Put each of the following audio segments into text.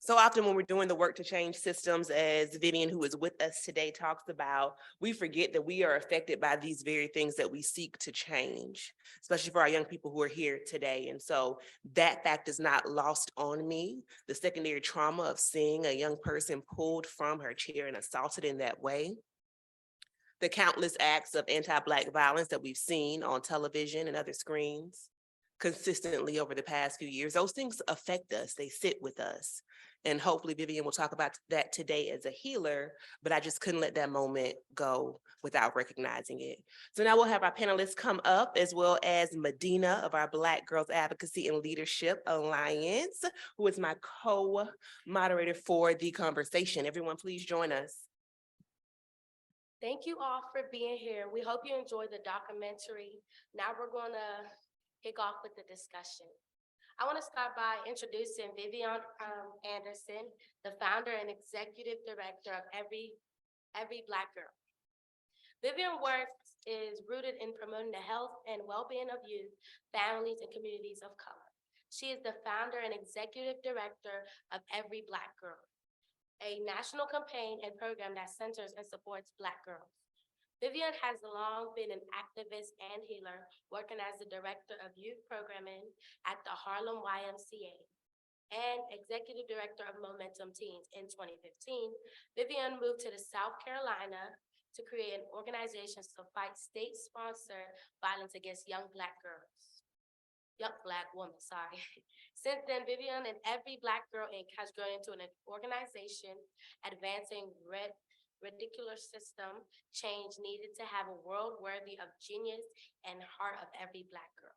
So often when we're doing the work to change systems, as Vivian, who is with us today, talks about, we forget that we are affected by these very things that we seek to change, especially for our young people who are here today. And so that fact is not lost on me. The secondary trauma of seeing a young person pulled from her chair and assaulted in that way, the countless acts of anti-Black violence that we've seen on television and other screens consistently over the past few years, those things affect us, they sit with us. And hopefully Vivian will talk about that today as a healer, but I just couldn't let that moment go without recognizing it. So now we'll have our panelists come up, as well as Medina of our Black Girls Advocacy and Leadership Alliance, who is my co-moderator for the conversation. Everyone, please join us. Thank you all for being here. We hope you enjoyed the documentary. Now we're going to kick off with the discussion. I want to start by introducing Vivian Anderson, the founder and executive director of Every Black Girl. Vivian work is rooted in promoting the health and well-being of youth, families, and communities of color. She is the founder and executive director of Every Black Girl, a national campaign and program that centers and supports Black girls. Vivian has long been an activist and healer, working as the director of youth programming at the Harlem YMCA and executive director of Momentum Teens. In 2015, Vivian moved to the South Carolina to create an organization to fight state-sponsored violence against young Black women, sorry. Since then, Vivian and Every Black Girl Inc. has grown into an organization advancing ridiculous system change needed to have a world worthy of genius and heart of every Black girl.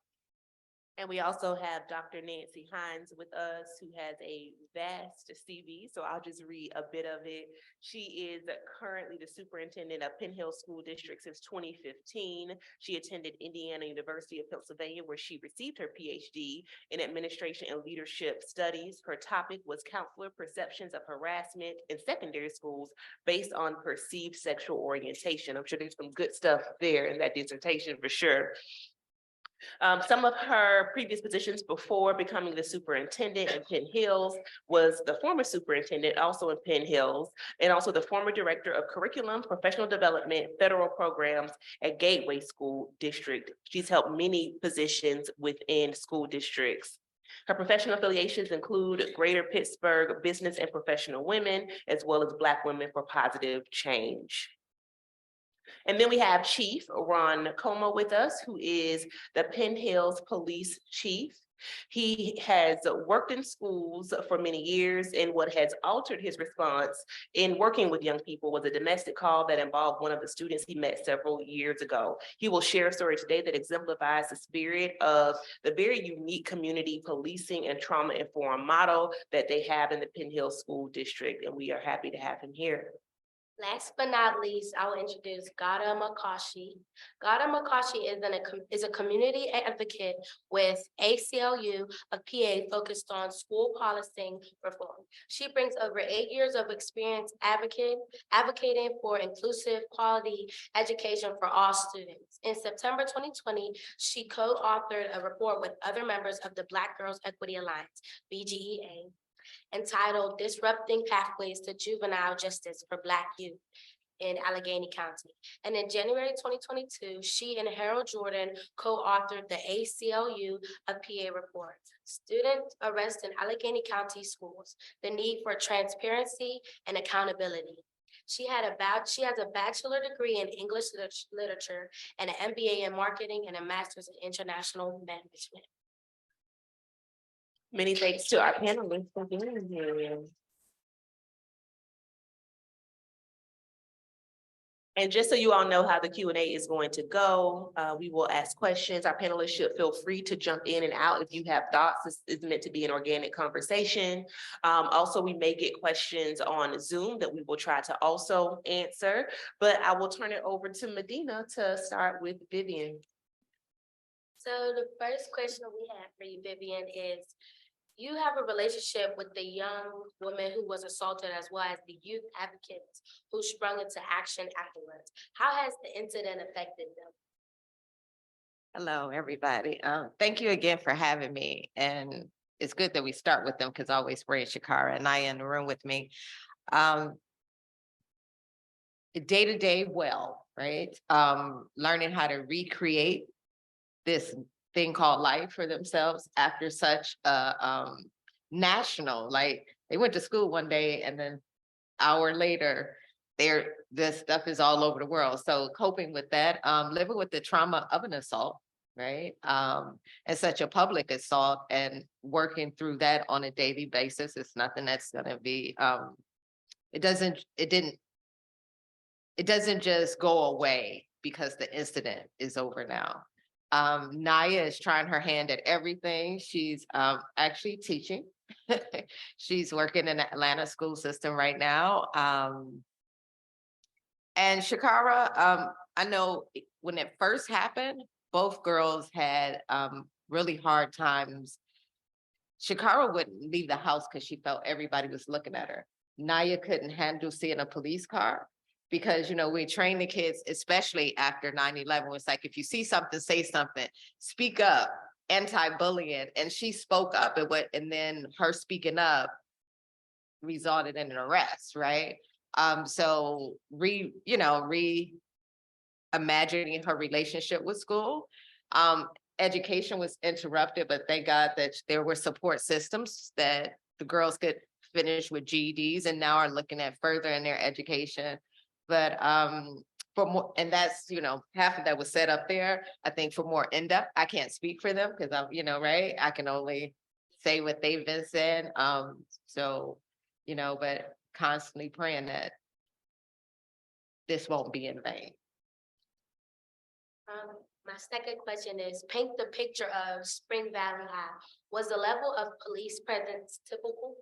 And we also have Dr. Nancy Hines with us, who has a vast CV, so I'll just read a bit of it. She is currently the superintendent of Penn Hill School District since 2015. She attended Indiana University of Pennsylvania, where she received her PhD in Administration and Leadership Studies. Her topic was counselor perceptions of harassment in secondary schools based on perceived sexual orientation. I'm sure there's some good stuff there in that dissertation for sure. Some of her previous positions before becoming the superintendent in Penn Hills was the former superintendent also in Penn Hills, and also the former director of curriculum, professional development, federal programs at Gateway School District. She's held many positions within school districts. Her professional affiliations include Greater Pittsburgh Business and Professional Women, as well as Black Women for Positive Change. And then we have Chief Ron Como with us, who is the Penn Hills Police Chief. He has worked in schools for many years, and what has altered his response in working with young people was a domestic call that involved one of the students he met several years ago. He will share a story today that exemplifies the spirit of the very unique community policing and trauma-informed model that they have in the Penn Hills School District, and we are happy to have him here. Last but not least, I will introduce Gada Makashi. Gada Makashi is a community advocate with ACLU of PA focused on school policy reform. She brings over 8 years of experience advocating for inclusive, quality education for all students. In September 2020, she co-authored a report with other members of the Black Girls Equity Alliance, BGEA, entitled Disrupting Pathways to Juvenile Justice for Black Youth in Allegheny County. And in January 2022, she and Harold Jordan co-authored the ACLU of PA report, Student Arrest in Allegheny County Schools, the Need for Transparency and Accountability. She has a bachelor degree in English literature and an MBA in marketing and a master's in international management. Many thanks to our panelists for being here. And just so you all know how the Q&A is going to go, we will ask questions. Our panelists should feel free to jump in and out if you have thoughts. This is meant to be an organic conversation. Also, we may get questions on Zoom that we will try to also answer, but I will turn it over to Medina to start with Vivian. So the first question we have for you, Vivian, is you have a relationship with the young woman who was assaulted, as well as the youth advocates who sprung into action afterwards. How has the incident affected them? Hello, everybody. Thank you again for having me. And it's good that we start with them because I always bring Shakara and Naya in the room with me. Um, day to day well, right? Learning how to recreate this thing called life for themselves after such a national, like they went to school one day and then hour later, this stuff is all over the world. So coping with that, living with the trauma of an assault, right? And such a public assault and working through that on a daily basis. It's nothing that's gonna be it doesn't just go away because the incident is over now. Naya is trying her hand at everything. She's actually teaching. She's working in the Atlanta school system right now. And Shakara, I know when it first happened, both girls had really hard times. Shakara wouldn't leave the house because she felt everybody was looking at her. Naya couldn't handle seeing a police car because, you know, we train the kids, especially after 9/11. It's like, if you see something, say something, speak up, anti-bullying. And she spoke up, and then her speaking up resulted in an arrest, right? So reimagining her relationship with school. Education was interrupted, but thank God that there were support systems that the girls could finish with GEDs and now are looking at further in their education. But for more, and that's, half of that was set up there. I think for more in-depth, I can't speak for them because I'm, right? I can only say what they've been said. But constantly praying that this won't be in vain. My second question is, paint the picture of Spring Valley High. Was the level of police presence typical?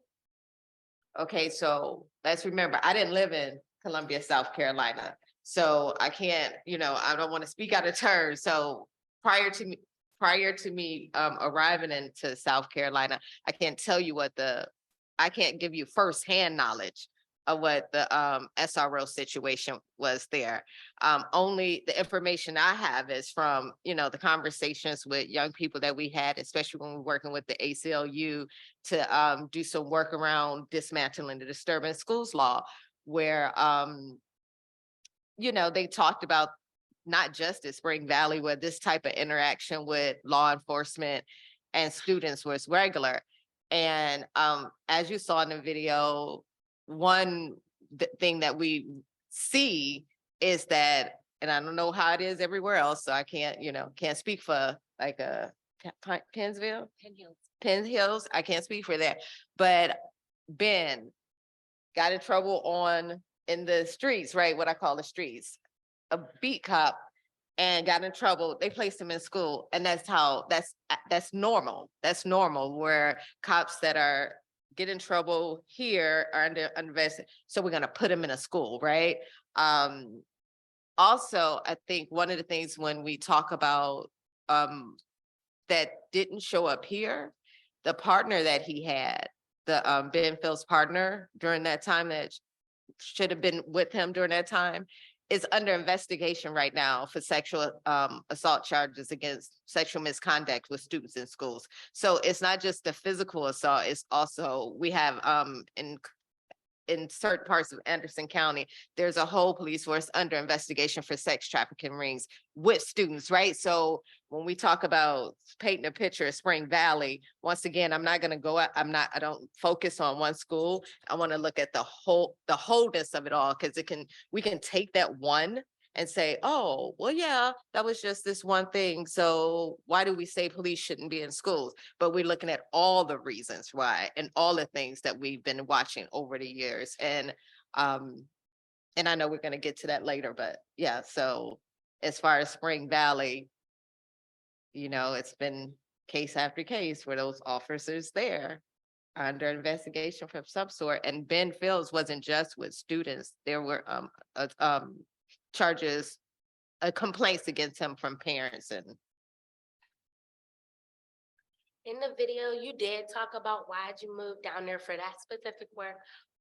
Okay, so let's remember, I didn't live in Columbia, South Carolina. So I can't, I don't want to speak out of turn. So prior to me arriving into South Carolina, I can't tell you I can't give you firsthand knowledge of what the SRO situation was there. Only the information I have is from, the conversations with young people that we had, especially when we were working with the ACLU to do some work around dismantling the disturbance schools law, where, they talked about not just at Spring Valley, where this type of interaction with law enforcement and students was regular. And as you saw in the video, one thing that we see is that, and I don't know how it is everywhere else, so I can't speak for like Pennsville, Penn Hills. I can't speak for that, but Ben got in trouble in the streets, right? What I call the streets, a beat cop, and got in trouble. They placed him in school, and that's normal. That's normal where cops that get in trouble here are under invested. So we're gonna put them in a school, right? Also, I think one of the things when we talk about that didn't show up here, the partner that he had, the Ben Phil's partner during that time that should have been with him during that time, is under investigation right now for sexual assault charges against sexual misconduct with students in schools. So it's not just the physical assault, it's also, we have in certain parts of Anderson County, there's a whole police force under investigation for sex trafficking rings with students, right? So when we talk about painting a picture of Spring Valley, once again, I'm not going to go out, I don't focus on one school. I want to look at the wholeness of it all, because we can take that one and say, oh, well, yeah, that was just this one thing. So why do we say police shouldn't be in schools? But we're looking at all the reasons why and all the things that we've been watching over the years. And I know we're going to get to that later, but yeah, so as far as Spring Valley, it's been case after case where those officers there are under investigation from some sort. And Ben Fields wasn't just with students. There were charges, complaints against him from parents. And in the video, you did talk about why'd you move down there for that specific work,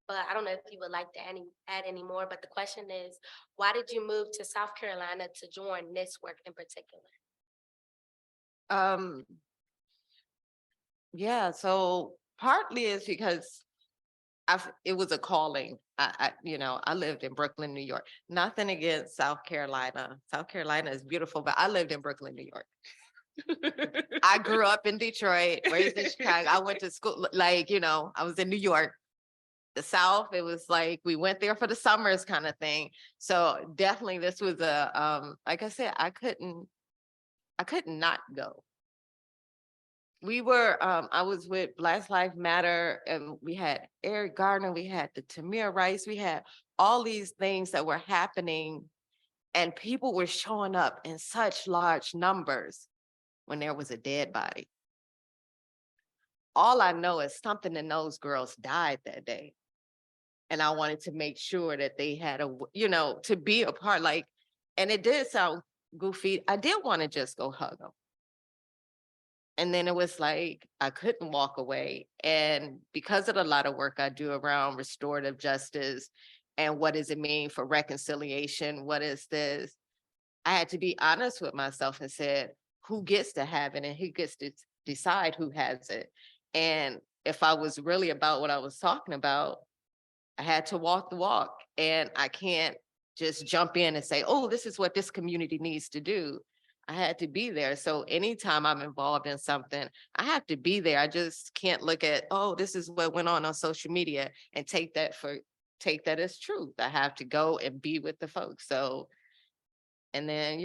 but I don't know if you would like to add any more, but the question is, why did you move to South Carolina to join this work in particular? Yeah, so partly is because it was a calling. I lived in Brooklyn, New York. Nothing against South Carolina. South Carolina is beautiful, but I lived in Brooklyn, New York. I grew up in Detroit, raised in Chicago. I went to school, I was in New York. The South, it was like we went there for the summers kind of thing. So definitely this was like I said, I couldn't not go. I was with Black Lives Matter, and we had Eric Gardner, we had the Tamir Rice, we had all these things that were happening, and people were showing up in such large numbers when there was a dead body. All I know is something in those girls died that day. And I wanted to make sure that they had to be a part, and it did sound goofy. I did want to just go hug them. And then it was like, I couldn't walk away. And because of a lot of work I do around restorative justice and what does it mean for reconciliation? What is this? I had to be honest with myself and said, who gets to have it and who gets to decide who has it? And if I was really about what I was talking about, I had to walk the walk, and I can't just jump in and say, oh, this is what this community needs to do. I had to be there. So anytime I'm involved in something, I have to be there. I just can't look at, oh, this is what went on social media and take that as truth. I have to go and be with the folks. So, and then,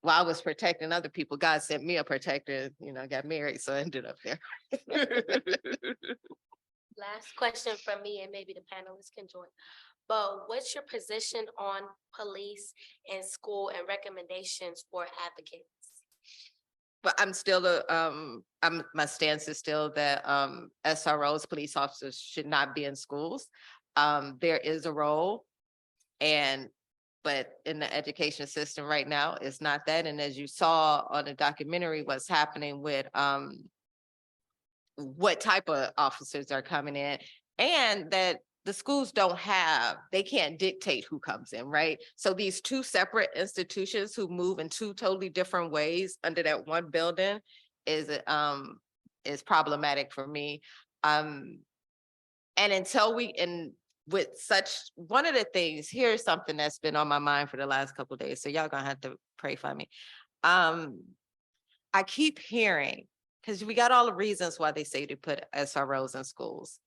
while I was protecting other people, God sent me a protector, I got married, so I ended up there. Last question from me, and maybe the panelists can join. But what's your position on police and school and recommendations for advocates? But I'm still my stance is still that SROs, police officers, should not be in schools. There is a role, but in the education system right now, it's not that. And as you saw on the documentary, what's happening with what type of officers are coming in, and that the schools they can't dictate who comes in, right? So these two separate institutions who move in two totally different ways under that one building is problematic for me. And one of the things, here's something that's been on my mind for the last couple of days, so y'all gonna have to pray for me. I keep hearing, because we got all the reasons why they say to put SROs in schools.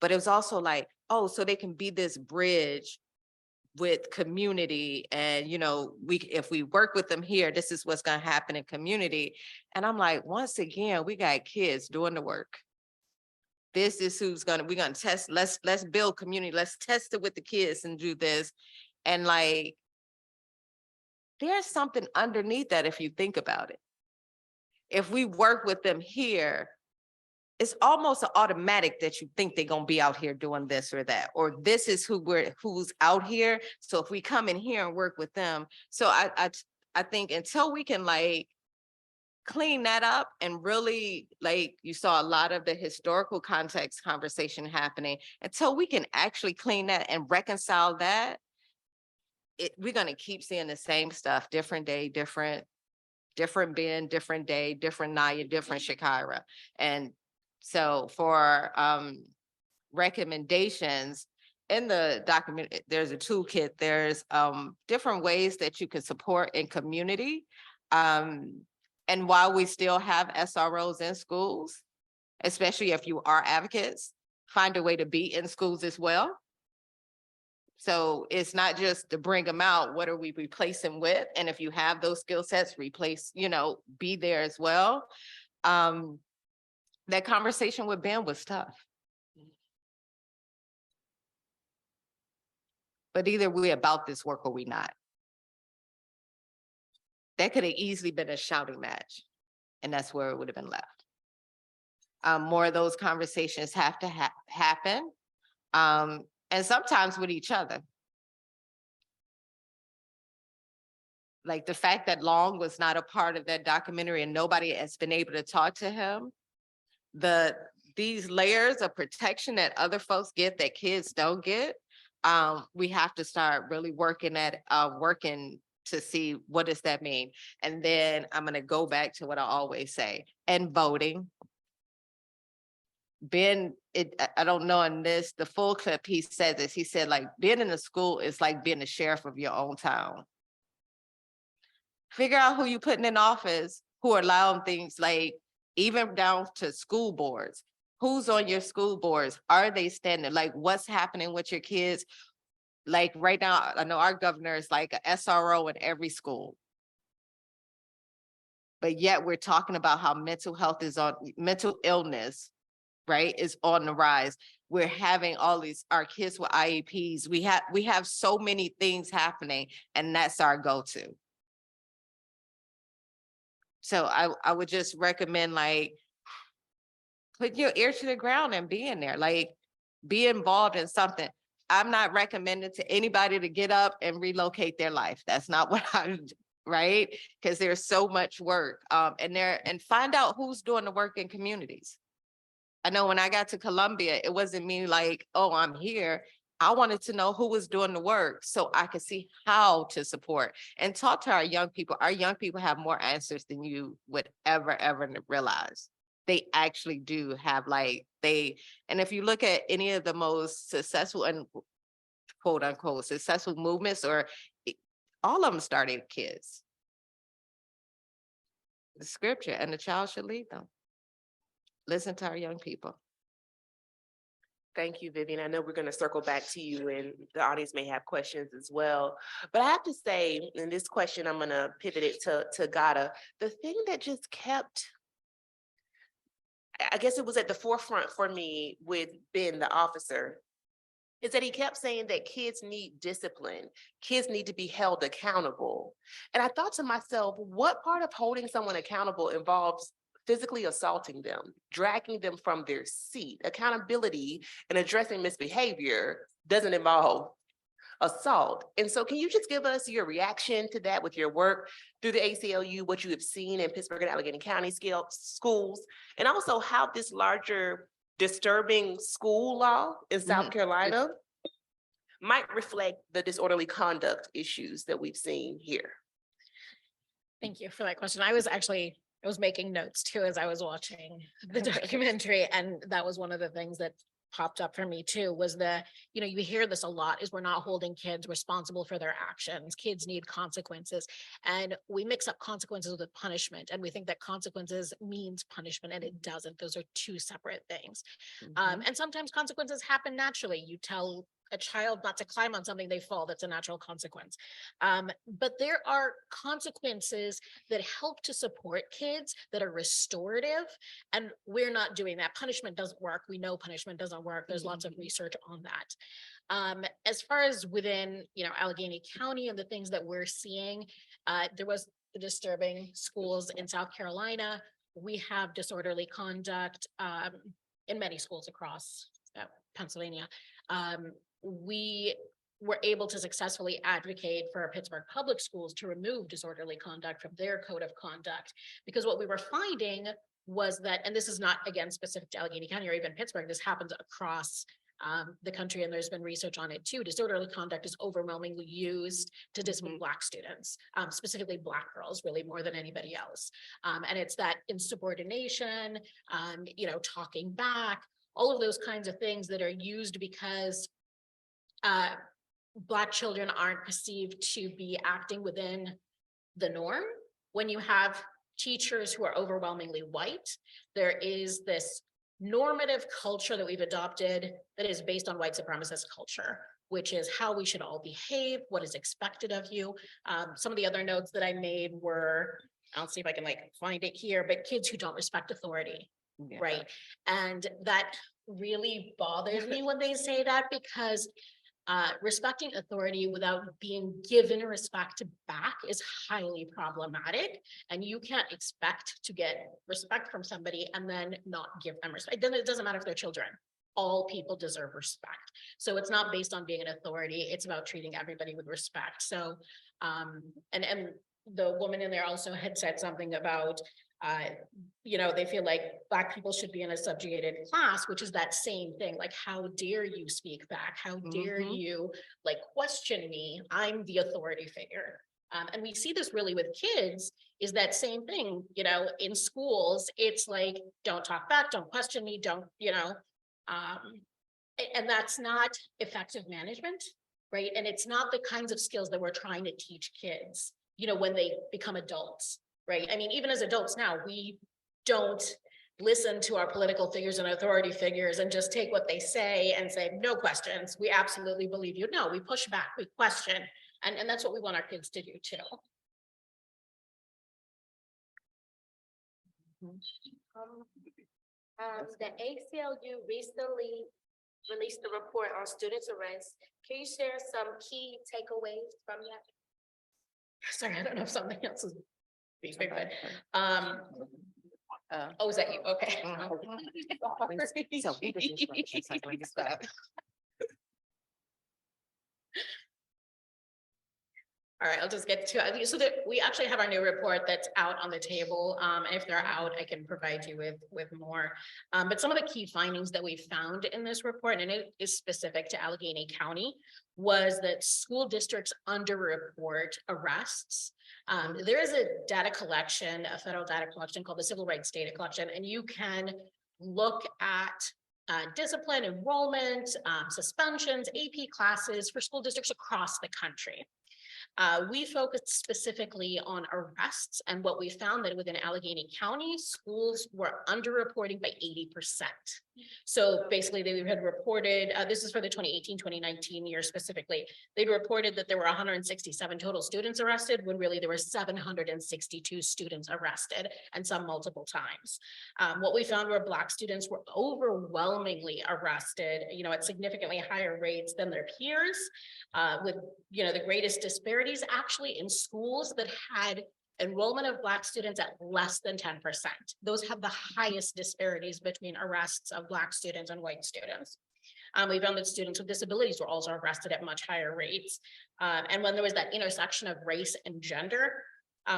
But it was also like, oh, so they can be this bridge with community. And, if we work with them here, this is what's going to happen in community. And I'm like, once again, we got kids doing the work. This is we're going to test. Let's build community. Let's test it with the kids and do this. And there's something underneath that if you think about it. If we work with them here, it's almost an automatic that you think they're going to be out here doing this or that, or this is who's out here. So if we come in here and work with them. So I think until we can clean that up and really, you saw a lot of the historical context conversation happening, until we can actually clean that and reconcile that, we're going to keep seeing the same stuff, different day, different Ben, different day, different Naya, different Shakira. And so for recommendations in the document, there's a toolkit. There's different ways that you can support in community. And while we still have SROs in schools, especially if you are advocates, find a way to be in schools as well. So it's not just to bring them out, what are we replacing with? And if you have those skill sets, replace, be there as well. That conversation with Ben was tough. But either we're about this work or we not. That could have easily been a shouting match, and that's where it would have been left. More of those conversations have to happen. And sometimes with each other. Like the fact that Long was not a part of that documentary and nobody has been able to talk to him. These layers of protection that other folks get that kids don't get, we have to start really working to see what does that mean. And then I'm gonna go back to what I always say, and voting. I don't know in this, the full clip, he said this, he said like being in a school is like being the sheriff of your own town. Figure out who you putting in office, who are allowing things like even down to school boards. Who's on your school boards? Are they standing? Like what's happening with your kids? Like right now, I know our governor is like a SRO in every school. But yet we're talking about how mental illness, right, is on the rise. We're having all these, our kids with IEPs. We have so many things happening, and that's our go-to. So I would just recommend like put your ear to the ground and be in there, like be involved in something. I'm not recommending to anybody to get up and relocate their life. That's not what I'm, right? Because there's so much work and find out who's doing the work in communities. I know when I got to Columbia, it wasn't me like, oh, I'm here. I wanted to know who was doing the work so I could see how to support and talk to our young people. Our young people have more answers than you would ever realize. They actually do have and if you look at any of the most successful and quote unquote successful movements all of them started kids. The scripture, and the child should lead them. Listen to our young people. Thank you, Vivian. I know we're going to circle back to you and the audience may have questions as well. But I have to say, in this question, I'm going to pivot it to Gada. The thing that just kept, I guess it was at the forefront for me with Ben, the officer, is that he kept saying that kids need discipline. Kids need to be held accountable. And I thought to myself, what part of holding someone accountable involves physically assaulting them, dragging them from their seat? Accountability and addressing misbehavior doesn't involve assault. And so can you just give us your reaction to that with your work through the ACLU, what you have seen in Pittsburgh and Allegheny County schools, and also how this larger disturbing school law in South Carolina might reflect the disorderly conduct issues that we've seen here? Thank you for that question. I was making notes too as I was watching the documentary, and that was one of the things that popped up for me too, was you hear this a lot, is we're not holding kids responsible for their actions. Kids need consequences. And we mix up consequences with punishment, and we think that consequences means punishment, and it doesn't. Those are two separate things. And sometimes consequences happen naturally. You tell a child not to climb on something, they fall. That's a natural consequence. But there are consequences that help to support kids, that are restorative, and we're not doing that. Punishment doesn't work. We know punishment doesn't work. There's lots of research on that. As far as within, Allegheny County and the things that we're seeing, there was the disturbing schools in South Carolina. We have disorderly conduct in many schools across Pennsylvania. We were able to successfully advocate for Pittsburgh public schools to remove disorderly conduct from their code of conduct, because what we were finding was that, and this is not again specific to Allegheny County or even Pittsburgh, this happens across the country, and there's been research on it too. Disorderly conduct is overwhelmingly used to discipline Black students, specifically Black girls, really more than anybody else. And it's that insubordination, talking back, all of those kinds of things that are used because Black children aren't perceived to be acting within the norm. When you have teachers who are overwhelmingly white, there is this normative culture that we've adopted that is based on white supremacist culture, which is how we should all behave, what is expected of you. Some of the other notes that I made were, I'll see if I can find it here, but kids who don't respect authority, right? And that really bothers me when they say that, because respecting authority without being given respect back is highly problematic, and you can't expect to get respect from somebody and then not give them respect. Then it doesn't matter if they're children. All people deserve respect. So it's not based on being an authority. It's about treating everybody with respect. So, and the woman in there also had said something about they feel like Black people should be in a subjugated class, which is that same thing. Like, how dare you speak back? How dare you question me? I'm the authority figure. And we see this really with kids, is that same thing, you know, in schools, it's like, don't talk back, don't question me, don't, you know. And that's not effective management, right? And it's not the kinds of skills that we're trying to teach kids, you know, when they become adults, right? I mean, even as adults now, we don't listen to our political figures and authority figures and just take what they say and say, no questions, we absolutely believe you. No, we push back, we question. And that's what we want our kids to do too. The ACLU recently released a report on students' arrest. Can you share some key takeaways from that? Sorry, I don't know if something else is beeping, but, Uh, oh, is that you? Okay. So he was instructions, like, let me stop. All right, I'll just get to it. So that we actually have our new report that's out on the table. And if they're out, I can provide you with more. But some of the key findings that we found in this report, and it is specific to Allegheny County, was that school districts underreport arrests. There is a data collection, a federal data collection called the Civil Rights Data Collection, and you can look at discipline, enrollment, suspensions, AP classes for school districts across the country. We focused specifically on arrests, and what we found that within Allegheny County, schools were underreporting by 80%. So basically they had reported, this is for the 2018-2019 year specifically, they'd reported that there were 167 total students arrested when really there were 762 students arrested, and some multiple times. What we found were Black students were overwhelmingly arrested, you know, at significantly higher rates than their peers, with, you know, the greatest disparities actually in schools that had enrollment of Black students at less than 10%. Those have the highest disparities between arrests of Black students and white students. We found that students with disabilities were also arrested at much higher rates. And when there was that intersection of race and gender,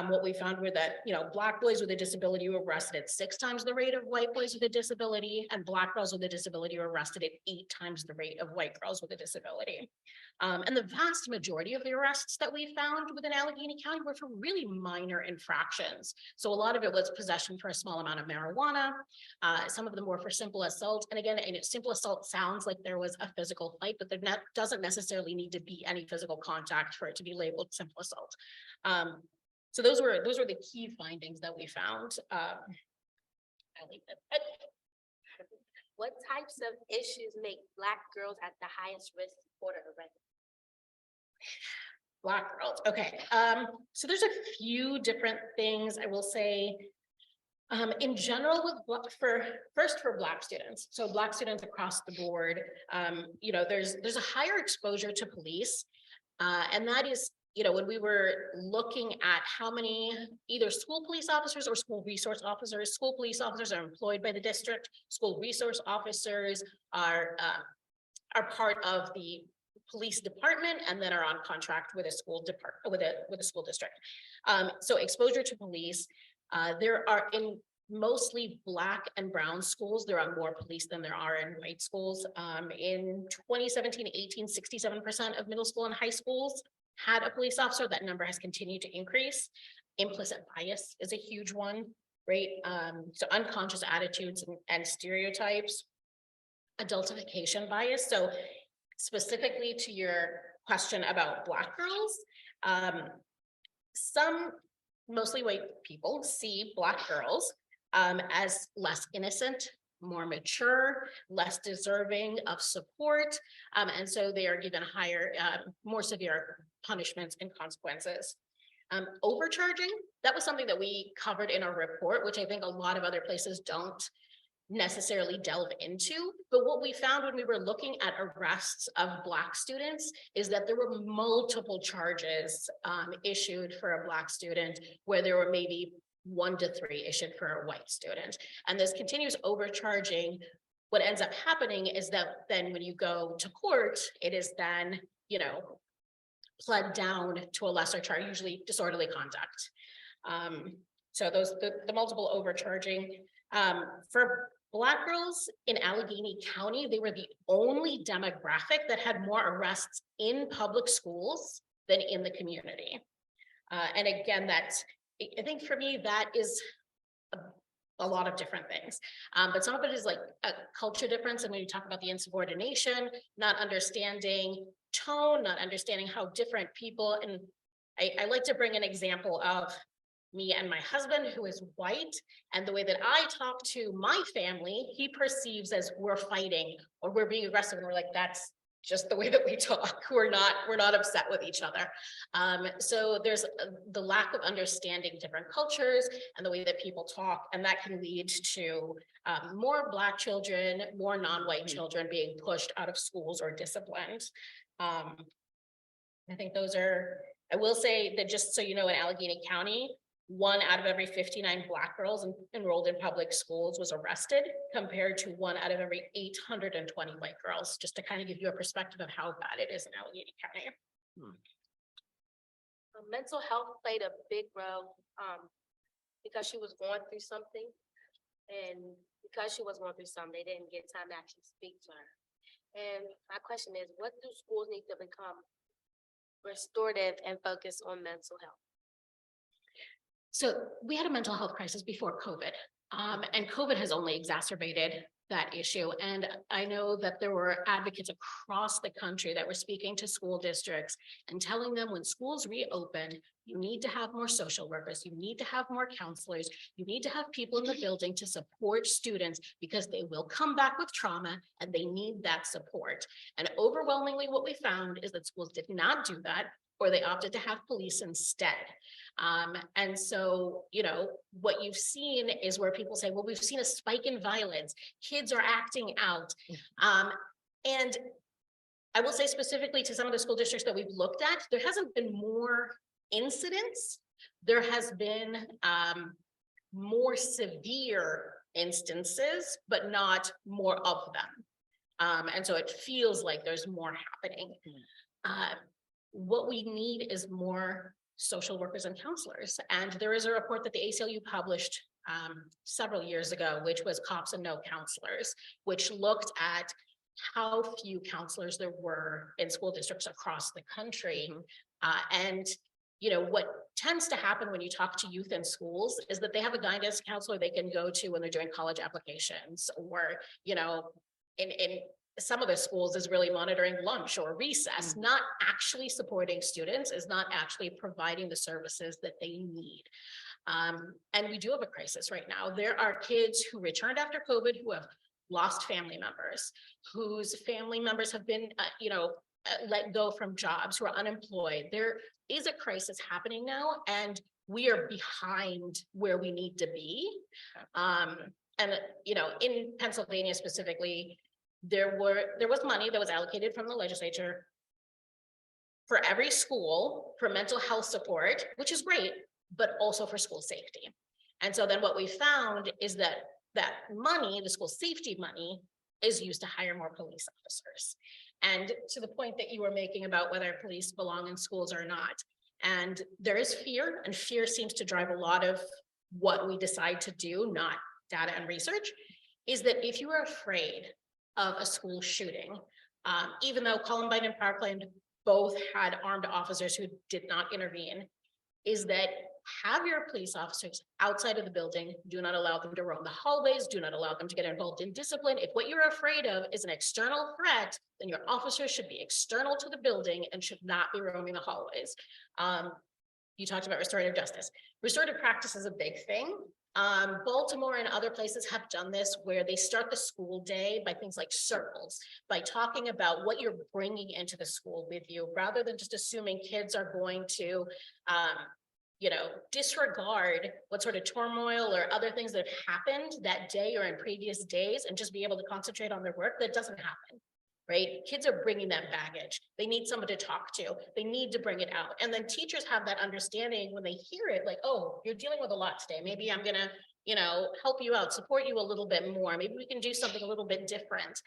what we found were that, you know, Black boys with a disability were arrested at 6 times the rate of white boys with a disability, and Black girls with a disability were arrested at 8 times the rate of white girls with a disability. And the vast majority of the arrests that we found within Allegheny County were for really minor infractions. So a lot of it was possession for a small amount of marijuana. Some of them were for simple assault. And again, simple assault sounds like there was a physical fight, but there doesn't necessarily need to be any physical contact for it to be labeled simple assault. So those were the key findings that we found. I'll leave it. What types of issues make Black girls at the highest risk for the arrest? Black girls. Okay. So there's a few different things I will say. In general, for Black students, so Black students across the board, you know, there's a higher exposure to police, and that is, you know, when we were looking at how many either school police officers or school resource officers, school police officers are employed by the district, school resource officers are part of the police department and then are on contract with a school with a school district. So exposure to police, there are in mostly Black and brown schools, there are more police than there are in white schools. In 2017-18, 67% of middle school and high schools had a police officer. That number has continued to increase. Implicit bias is a huge one, right? So unconscious attitudes and stereotypes, adultification bias. So specifically to your question about Black girls, some mostly white people see Black girls as less innocent, more mature, less deserving of support. And so they are given higher, more severe punishments and consequences. Overcharging, that was something that we covered in our report, which I think a lot of other places don't necessarily delve into. But what we found when we were looking at arrests of Black students is that there were multiple charges issued for a Black student, where there were maybe 1 to 3 issued for a white student. And this continuous overcharging, what ends up happening is that then when you go to court, it is then, you know, pled down to a lesser charge, usually disorderly conduct. So those, the multiple overcharging. For Black girls in Allegheny County, they were the only demographic that had more arrests in public schools than in the community. And again, I think for me, that is a lot of different things. But some of it is like a culture difference. And when you talk about the insubordination, not understanding tone, not understanding how different people, and I like to bring an example of me and my husband, who is white, and the way that I talk to my family, he perceives as we're fighting or we're being aggressive. And we're like, that's just the way that we talk. We're not upset with each other. So there's the lack of understanding different cultures and the way that people talk, and that can lead to more Black children, more non-white children being pushed out of schools or disciplined. I think those are, I will say that just so you know, in Allegheny County, 1 out of every 59 Black girls enrolled in public schools was arrested, compared to 1 out of every 820 white girls, just to kind of give you a perspective of how bad it is in Allegheny County. Mental health played a big role, because she was going through something. And because she was going through something, they didn't get time to actually speak to her. And my question is, what do schools need to become restorative and focus on mental health? So we had a mental health crisis before COVID, and COVID has only exacerbated that issue. And I know that there were advocates across the country that were speaking to school districts and telling them, when schools reopen, you need to have more social workers, you need to have more counselors, you need to have people in the building to support students, because they will come back with trauma and they need that support. And overwhelmingly, what we found is that schools did not do that, or they opted to have police instead. And so, you know, what you've seen is where people say, well, we've seen a spike in violence, kids are acting out. And I will say specifically to some of the school districts that we've looked at, there hasn't been more incidents. There has been more severe instances, but not more of them. And so it feels like there's more happening. What we need is more social workers and counselors. And there is a report that the ACLU published several years ago, which was Cops and No Counselors, which looked at how few counselors there were in school districts across the country. And you know, what tends to happen when you talk to youth in schools is that they have a guidance counselor they can go to when they're doing college applications, or, you know, in some of the schools is really monitoring lunch or recess, not actually supporting students, is not actually providing the services that they need. And we do have a crisis right now. There are kids who returned after COVID who have lost family members, whose family members have been, let go from jobs, who are unemployed. There is a crisis happening now, and we are behind where we need to be. And, you know, in Pennsylvania specifically, there was money that was allocated from the legislature for every school for mental health support, which is great, but also for school safety. And so then what we found is that that money, the school safety money, is used to hire more police officers. And to the point that you were making about whether police belong in schools or not, and there is fear, and fear seems to drive a lot of what we decide to do, not data and research, is that if you are afraid of a school shooting, even though Columbine and Parkland both had armed officers who did not intervene, is that have your police officers outside of the building. Do not allow them to roam the hallways. Do not allow them to get involved in discipline. If what you're afraid of is an external threat, then your officers should be external to the building and should not be roaming the hallways. You talked about restorative justice. Restorative practice is a big thing. Baltimore and other places have done this, where they start the school day by things like circles, by talking about what you're bringing into the school with you, rather than just assuming kids are going to, disregard what sort of turmoil or other things that have happened that day or in previous days and just be able to concentrate on their work. That doesn't happen. Right? Kids are bringing that baggage. They need someone to talk to. They need to bring it out. And then teachers have that understanding when they hear it, like, oh, you're dealing with a lot today. Maybe I'm going to, help you out, support you a little bit more. Maybe we can do something a little bit different.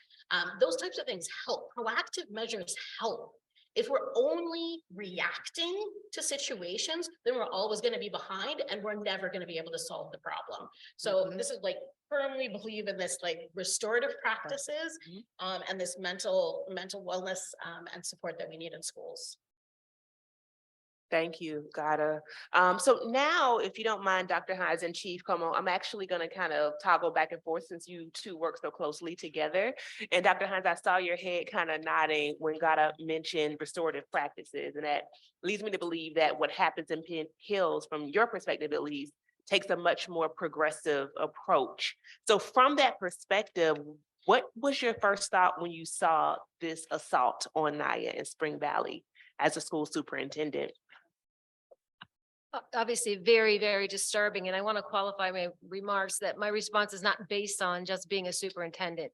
Those types of things help. Proactive measures help. If we're only reacting to situations, then we're always going to be behind and we're never going to be able to solve the problem. So this is like, firmly believe in this like restorative practices and this mental wellness and support that we need in schools. Thank you, Gada. So now, if you don't mind, Dr. Hines and Chief Como, I'm actually going to kind of toggle back and forth since you two work so closely together. And Dr. Hines, I saw your head kind of nodding when Gada mentioned restorative practices, and that leads me to believe that what happens in Penn Hills, from your perspective at least, takes a much more progressive approach. So from that perspective, what was your first thought when you saw this assault on Naya in Spring Valley as a school superintendent? Obviously very, very disturbing. And I want to qualify my remarks that my response is not based on just being a superintendent.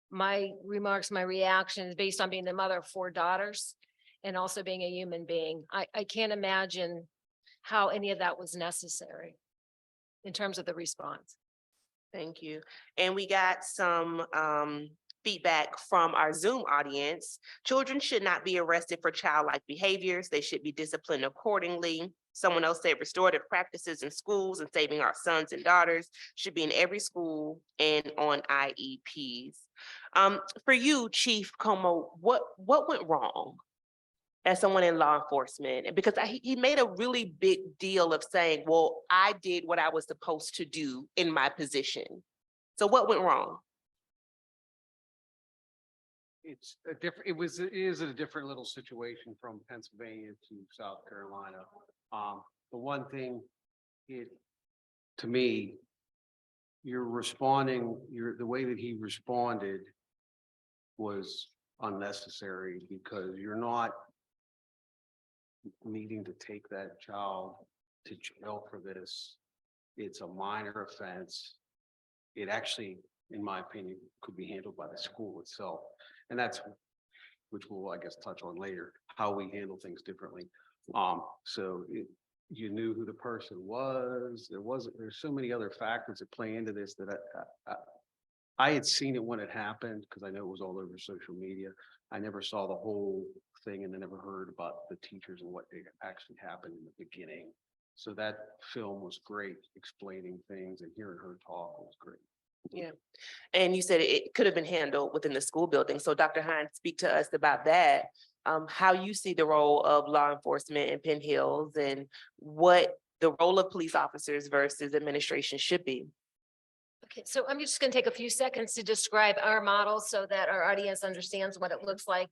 My remarks, my reaction is based on being the mother of 4 daughters and also being a human being. I can't imagine how any of that was necessary in terms of the response. Thank you. And we got some feedback from our Zoom audience. Children should not be arrested for childlike behaviors. They should be disciplined accordingly. Someone else said restorative practices in schools and saving our sons and daughters should be in every school and on IEPs. For you, Chief Como, what went wrong as someone in law enforcement? Because he made a really big deal of saying, well, I did what I was supposed to do in my position. So what went wrong? It's a different, it is a different little situation from Pennsylvania to South Carolina. The one thing to me, you're responding, the way that he responded was unnecessary because you're not needing to take that child to jail for this. It's a minor offense. It actually, in my opinion, could be handled by the school itself. And that's, which we'll, I guess, touch on later, how we handle things differently. You knew who the person was. There's so many other factors that play into this that I had seen it when it happened because I know it was all over social media. I never saw the whole thing and I never heard about the teachers and what actually happened in the beginning. So that film was great, explaining things, and hearing her talk was great. Yeah. And you said it could have been handled within the school building. So Dr. Hines, speak to us about that, how you see the role of law enforcement in Penn Hills and what the role of police officers versus administration should be. Okay, so I'm just going to take a few seconds to describe our model so that our audience understands what it looks like.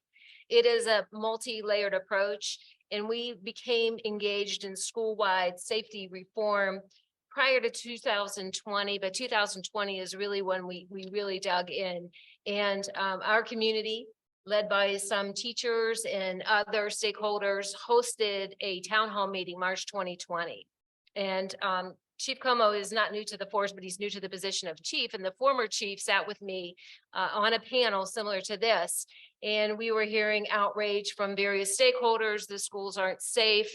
It is a multi-layered approach, and we became engaged in school-wide safety reform prior to 2020, but 2020 is really when we really dug in. And our community, led by some teachers and other stakeholders, hosted a town hall meeting March 2020. And Chief Como is not new to the force, but he's new to the position of chief. And the former chief sat with me on a panel similar to this. And we were hearing outrage from various stakeholders. The schools aren't safe.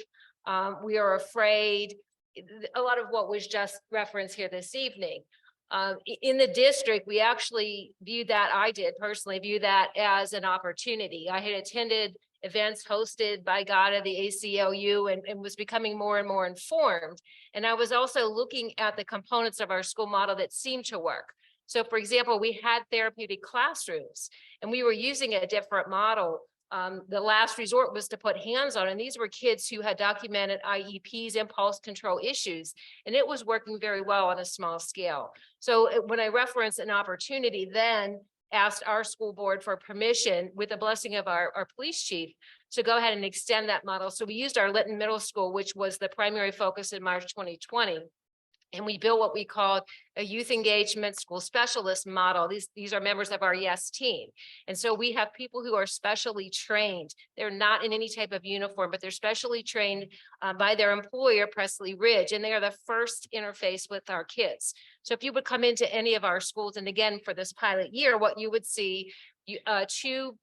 We are afraid. A lot of what was just referenced here this evening. In the district, we actually viewed that, I did personally view that as an opportunity. I had attended events hosted by GATA, the ACLU, and was becoming more and more informed. And I was also looking at the components of our school model that seemed to work. So for example, we had therapeutic classrooms and we were using a different model. The last resort was to put hands on, and these were kids who had documented IEPs, impulse control issues, and it was working very well on a small scale. So when I referenced an opportunity, then asked our school board for permission with the blessing of our police chief to go ahead and extend that model. So we used our Lytton Middle School, which was the primary focus in March 2020. And we built what we called a youth engagement school specialist model. These are members of our YES team. And so we have people who are specially trained. They're not in any type of uniform, but they're specially trained by their employer, Presley Ridge, and they are the first interface with our kids. So if you would come into any of our schools, and again, for this pilot year, what you would see, 2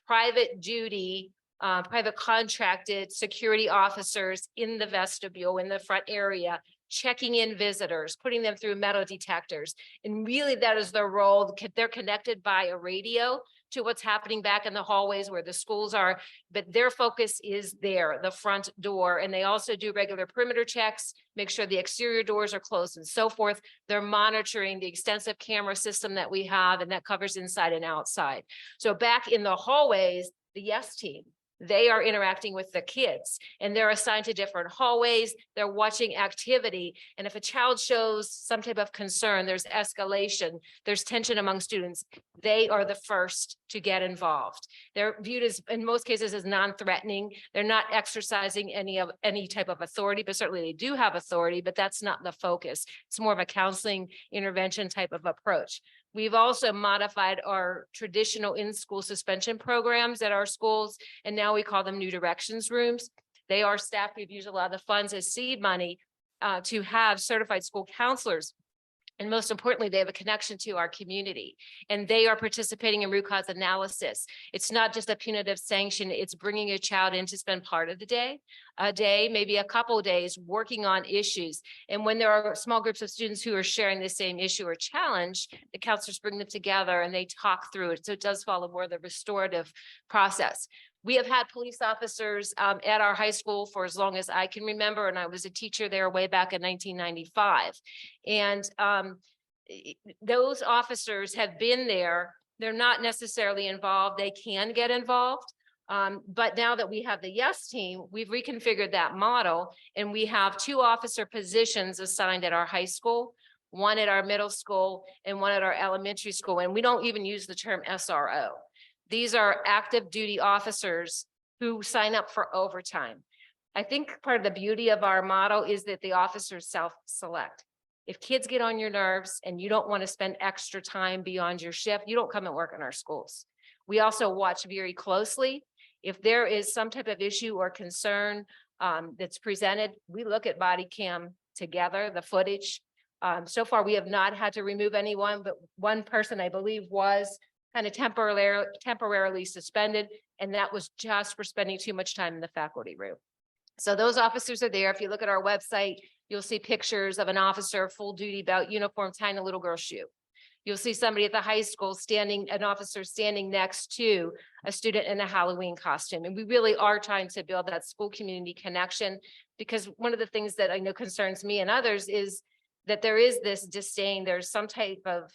private duty, private contracted security officers in the vestibule, in the front area, checking in visitors, putting them through metal detectors. And really that is their role. They're connected by a radio to what's happening back in the hallways where the schools are, but their focus is there, the front door. And they also do regular perimeter checks, make sure the exterior doors are closed and so forth. They're monitoring the extensive camera system that we have, and that covers inside and outside. So back in the hallways, the YES team, They are interacting with the kids and they're assigned to different hallways. They're watching activity. And if a child shows some type of concern, there's escalation, there's tension among students, they are the first to get involved. They're viewed as, in most cases, as non-threatening. They're not exercising any type of authority, but certainly they do have authority, but that's not the focus. It's more of a counseling intervention type of approach. We've also modified our traditional in-school suspension programs at our schools, and now we call them New Directions rooms. They are staffed. We've used a lot of the funds as seed money to have certified school counselors. And most importantly, they have a connection to our community and they are participating in root cause analysis. It's not just a punitive sanction. It's bringing a child in to spend part of the day, maybe a couple of days working on issues. And when there are small groups of students who are sharing the same issue or challenge, the counselors bring them together and they talk through it. So it does follow more the restorative process. We have had police officers at our high school for as long as I can remember, and I was a teacher there way back in 1995. And those officers have been there. They're not necessarily involved. They can get involved. But now that we have the YES team, we've reconfigured that model, and we have 2 officer positions assigned at our high school, 1 at our middle school, and 1 at our elementary school. And we don't even use the term SRO. These are active duty officers who sign up for overtime. I think part of the beauty of our model is that the officers self-select. If kids get on your nerves and you don't want to spend extra time beyond your shift, you don't come and work in our schools. We also watch very closely. If there is some type of issue or concern that's presented, we look at body cam together, the footage. So far, we have not had to remove anyone, but one person, I believe, was kind of temporarily suspended, and that was just for spending too much time in the faculty room. So those officers are there. If you look at our website, you'll see pictures of an officer, full duty belt uniform, tying a little girl's shoe. You'll see somebody at the high school an officer standing next to a student in a Halloween costume. And we really are trying to build that school community connection, because one of the things that I know concerns me and others is that there is this disdain. There's some type of,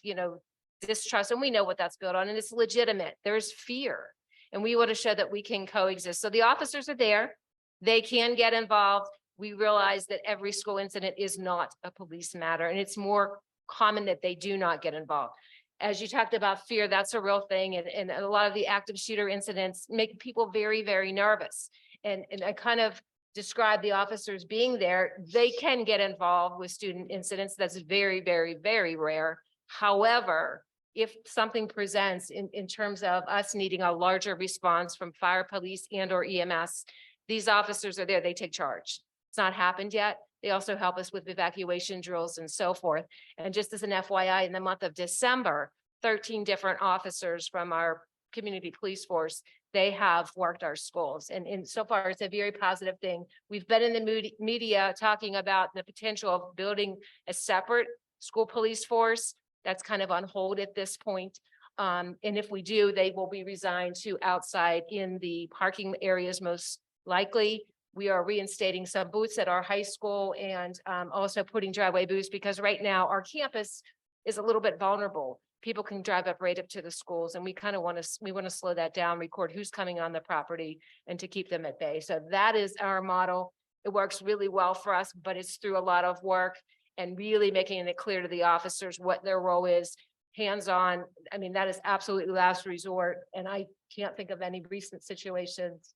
distrust, and we know what that's built on, and it's legitimate. There's fear, and we want to show that we can coexist. So the officers are there. They can get involved. We realize that every school incident is not a police matter, and it's more common that they do not get involved. As you talked about fear, that's a real thing, and a lot of the active shooter incidents make people very, very nervous. And I kind of describe the officers being there. They can get involved with student incidents. That's very, very, very rare. However, if something presents in terms of us needing a larger response from fire, police, and or EMS, these officers are there. They take charge. It's not happened yet. They also help us with evacuation drills and so forth. And just as an FYI, in the month of December, 13 different officers from our community police force, they have worked our schools. And so far, it's a very positive thing. We've been in the media talking about the potential of building a separate school police force. That's kind of on hold at this point. And if we do, they will be resigned to outside in the parking areas, most likely. We are reinstating some booths at our high school and also putting driveway booths, because right now our campus is a little bit vulnerable. People can drive up right up to the schools, and we kind of want to slow that down, record who's coming on the property, and to keep them at bay. So that is our model. It works really well for us, but it's through a lot of work and really making it clear to the officers what their role is, hands-on. I mean, that is absolutely last resort. And I can't think of any recent situations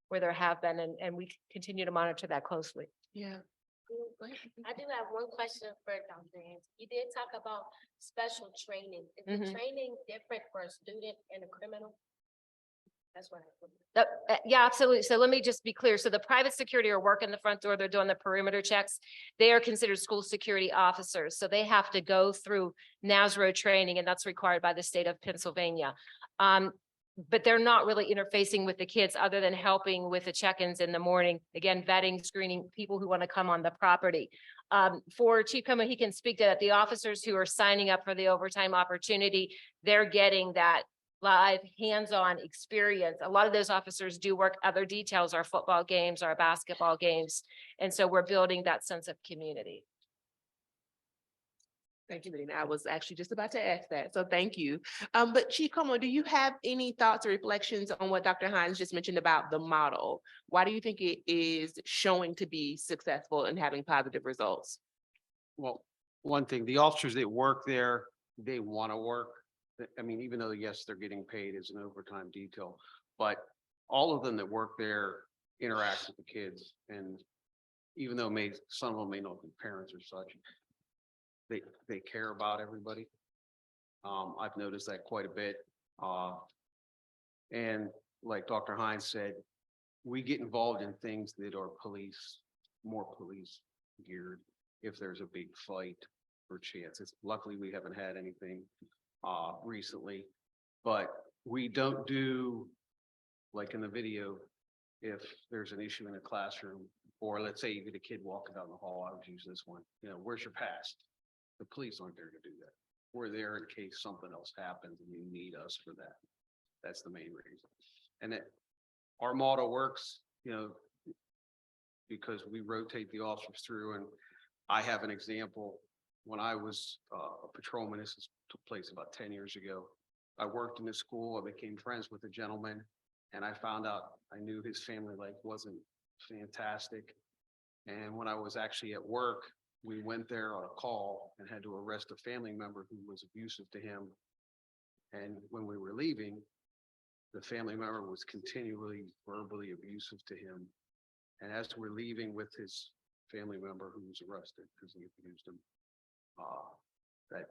where there have been, and we continue to monitor that closely. Yeah. I do have one question for Dr. Haynes. You did talk about special training. Is the training different for a student and a criminal? That's what Yeah, absolutely. So let me just be clear. So the private security are working the front door. They're doing the perimeter checks. They are considered school security officers. So they have to go through NASRO training, and that's required by the state of Pennsylvania. But they're not really interfacing with the kids other than helping with the check-ins in the morning. Again, vetting, screening people who want to come on the property. For Chief Como, he can speak to that. The officers who are signing up for the overtime opportunity, they're getting that live hands-on experience. A lot of those officers do work other details, our football games, our basketball games. And so we're building that sense of community. Thank you, Medina. I was actually just about to ask that, so thank you. But Chief Como, do you have any thoughts or reflections on what Dr. Hines just mentioned about the model? Why do you think it is showing to be successful and having positive results? Well, one thing, the officers that work there, they want to work. I mean, even though, yes, they're getting paid as an overtime detail, but all of them that work there interact with the kids. And even though some of them may not be parents or such, they care about everybody. I've noticed that quite a bit. And like Dr. Hines said, we get involved in things that are more police geared. If there's a big fight or chances, luckily we haven't had anything recently, but we don't do like in the video, if there's an issue in a classroom, or let's say you get a kid walking down the hall, I would use this one, where's your pass? The police aren't there to do that. We're there in case something else happens and you need us for that. That's the main reason. And that our model works, because we rotate the officers through. And I have an example. When I was a patrolman, took place about 10 years ago. I worked in the school. I became friends with a gentleman, and I found out I knew his family life wasn't fantastic. And when I was actually at work, we went there on a call and had to arrest a family member who was abusive to him. And when we were leaving, the family member was continually verbally abusive to him. And as we're leaving with his family member who was arrested because he abused him, that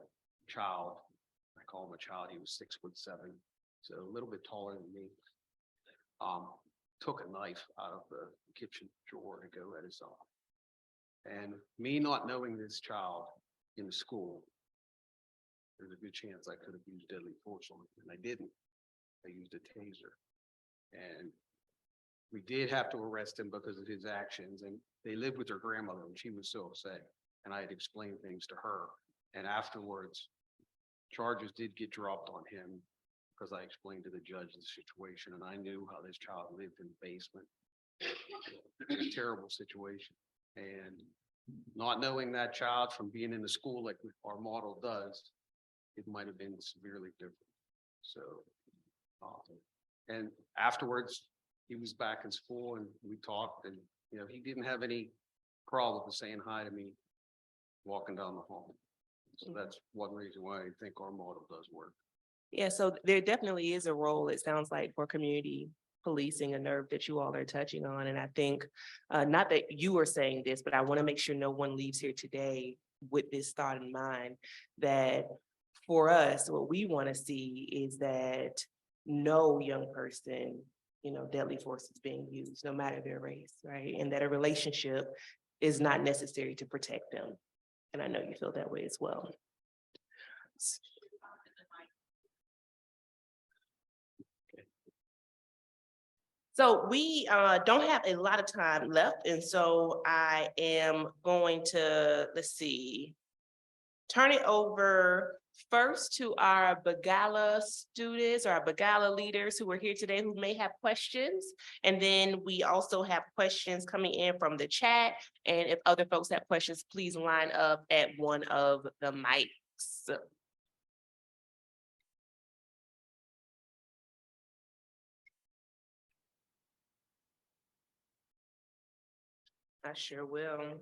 child, I call him a child, he was 6'7", so a little bit taller than me, took a knife out of the kitchen drawer to go at his own. And me not knowing this child in the school, there's a good chance I could have used deadly force on him, and I didn't. I used a taser. And we did have to arrest him because of his actions, and they lived with their grandmother, and she was so upset. And I had explained things to her. And afterwards, charges did get dropped on him because I explained to the judge the situation, and I knew how this child lived in the basement. A terrible situation. And not knowing that child from being in the school like our model does, it might have been severely different. So, and afterwards, he was back in school and we talked, and he didn't have any problem with saying hi to me walking down the hall. So that's one reason why I think our model does work. Yeah, so there definitely is a role, it sounds like, for community policing, a nerve that you all are touching on. And I think, not that you are saying this, but I want to make sure no one leaves here today with this thought in mind, that for us, what we want to see is that no young person, deadly force is being used, no matter their race, right? And that a relationship is not necessary to protect them. And I know you feel that way as well. So we don't have a lot of time left. And so I am going to, turn it over first to our Begala students or our Begala leaders who are here today who may have questions. And then we also have questions coming in from the chat. And if other folks have questions, please line up at one of the mics. I sure will.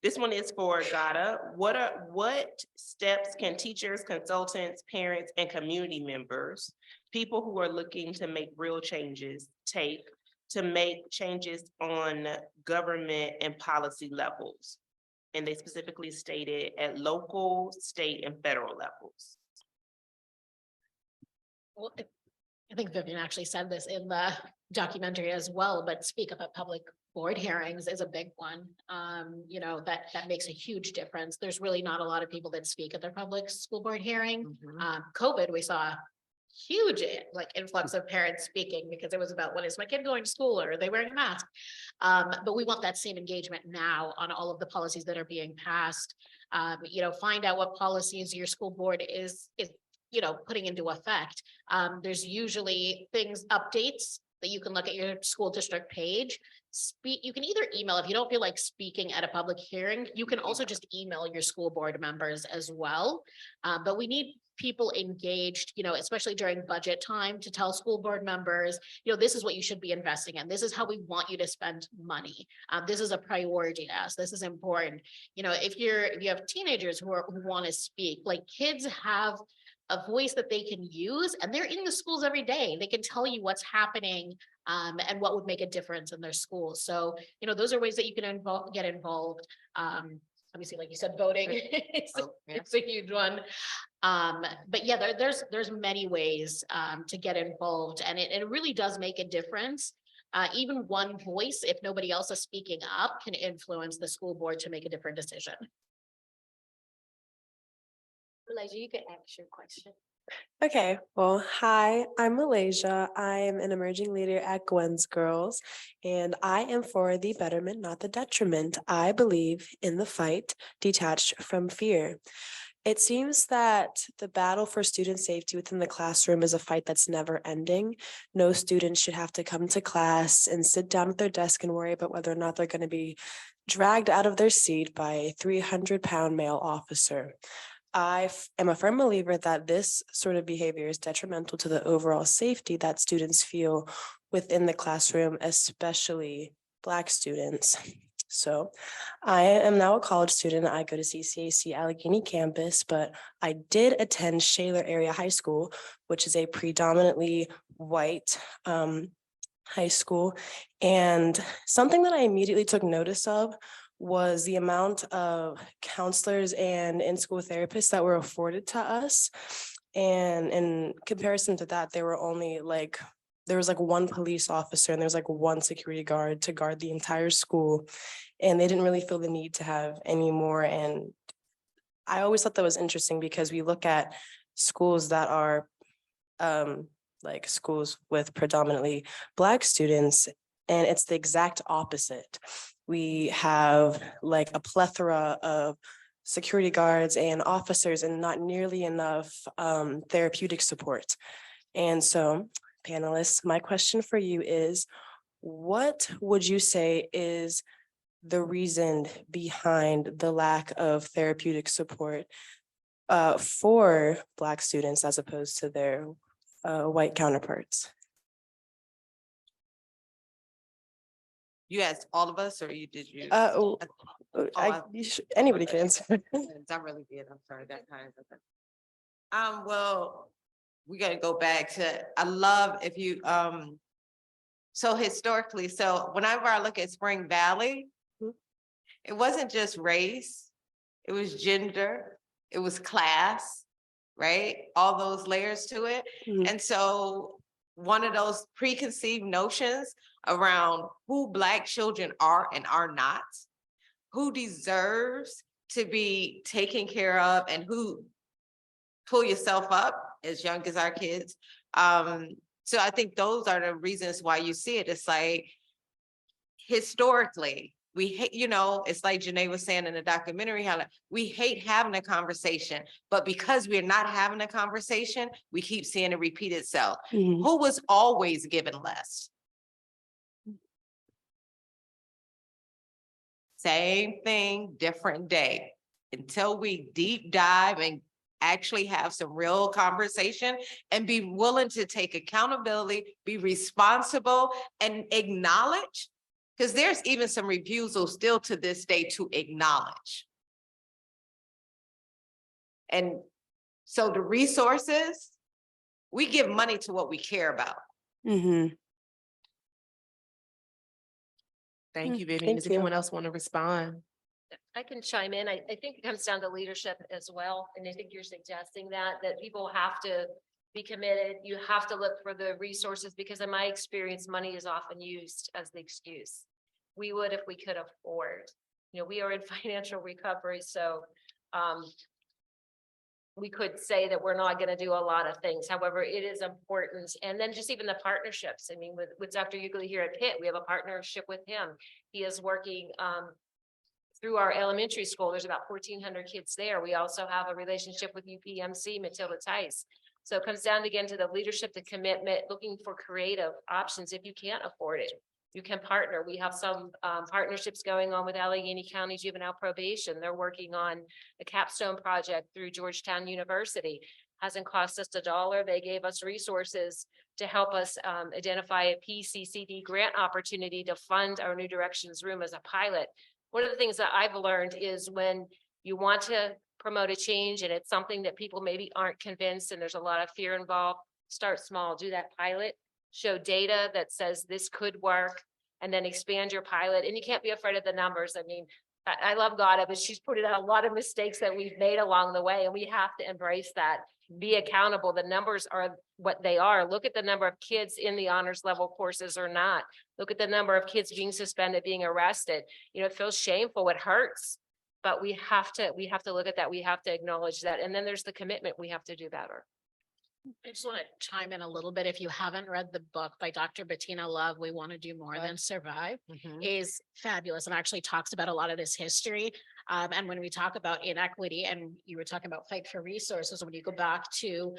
This one is for Gada. What steps can teachers, consultants, parents, and community members, people who are looking to make real changes, take to make changes on government and policy levels? And they specifically stated at local, state, and federal levels. Well, I think Vivian actually said this in the documentary as well, but speak up at public board hearings is a big one. That makes a huge difference. There's really not a lot of people that speak at their public school board hearing. COVID, we saw a huge influx of parents speaking because it was about, when is my kid going to school, or are they wearing a mask? But we want that same engagement now on all of the policies that are being passed. Find out what policies your school board is putting into effect. There's usually updates that you can look at your school district page. You can either email, if you don't feel like speaking at a public hearing, you can also just email your school board members as well. But we need people engaged, especially during budget time, to tell school board members, this is what you should be investing in. This is how we want you to spend money. This is a priority to us. This is important. If you have teenagers who want to speak, like kids have a voice that they can use, and they're in the schools every day. They can tell you what's happening and what would make a difference in their schools. So, those are ways that you can get involved. Obviously, like you said, voting it's a huge one. But yeah, there's many ways to get involved, and it really does make a difference. Even one voice, if nobody else is speaking up, can influence the school board to make a different decision. Malaysia, you could ask your question. Okay, well, hi, I'm Malaysia. I'm an emerging leader at Gwen's Girls, and I am for the betterment, not the detriment. I believe in the fight detached from fear. It seems that the battle for student safety within the classroom is a fight that's never ending. No student should have to come to class and sit down at their desk and worry about whether or not they're going to be dragged out of their seat by a 300-pound male officer. I am a firm believer that this sort of behavior is detrimental to the overall safety that students feel within the classroom, especially Black students. So I am now a college student. I go to CCAC Allegheny campus, but I did attend Shaler Area High School, which is a predominantly white high school. And something that I immediately took notice of was the amount of counselors and in-school therapists that were afforded to us. And in comparison to that, there was one police officer and there was one security guard to guard the entire school. And they didn't really feel the need to have any more. And I always thought that was interesting because we look at schools that are schools with predominantly Black students, and it's the exact opposite. We have a plethora of security guards and officers and not nearly enough therapeutic support. And so, panelists, my question for you is, what would you say is the reason behind the lack of therapeutic support for Black students as opposed to their white counterparts? You asked all of us, or did you? Anybody can answer. I really did. I'm sorry. That kind of. Well, we got to go back to. I love if you. So historically, whenever I look at Spring Valley, it wasn't just race, it was gender, it was class, right? All those layers to it, and so one of those preconceived notions around who Black children are and are not, who deserves to be taken care of, and who pull yourself up as young as our kids. So I think those are the reasons why you see it. It's historically, we hate, it's like Janae was saying in the documentary, how we hate having a conversation, but because we're not having a conversation, we keep seeing it repeat itself. Who was always given less? Same thing, different day. Until we deep dive and actually have some real conversation and be willing to take accountability, be responsible, and acknowledge, because there's even some refusal still to this day to acknowledge. And so the resources, we give money to what we care about. Thank you, Vivian. Does anyone else want to respond? I can chime in. I think it comes down to leadership as well. And I think you're suggesting that people have to be committed. You have to look for the resources, because in my experience, money is often used as the excuse. We would if we could afford. We are in financial recovery, so we could say that we're not going to do a lot of things. However, it is important. And then just even the partnerships. I mean, with Dr. Ugly here at Pitt, we have a partnership with him. He is working through our elementary school. There's about 1,400 kids there. We also have a relationship with UPMC, Matilda Tice. So it comes down again to the leadership, the commitment, looking for creative options if you can't afford it. You can partner. We have some partnerships going on with Allegheny County Juvenile Probation. They're working on a capstone project through Georgetown University. Hasn't cost us $1. They gave us resources to help us identify a PCCD grant opportunity to fund our New Directions room as a pilot. One of the things that I've learned is when you want to promote a change and it's something that people maybe aren't convinced and there's a lot of fear involved, start small, do that pilot, show data that says this could work, and then expand your pilot. And you can't be afraid of the numbers. I mean, I love Gada, but she's put out a lot of mistakes that we've made along the way, and we have to embrace that. Be accountable. The numbers are what they are. Look at the number of kids in the honors level courses or not. Look at the number of kids being suspended, being arrested. You know, it feels shameful. It hurts, but we have to look at that. We have to acknowledge that. And then there's the commitment. We have to do better. I just want to chime in a little bit. If you haven't read the book by Dr. Bettina Love, We Want to Do More Than Survive, is fabulous and actually talks about a lot of this history. And when we talk about inequity, and you were talking about fight for resources, when you go back to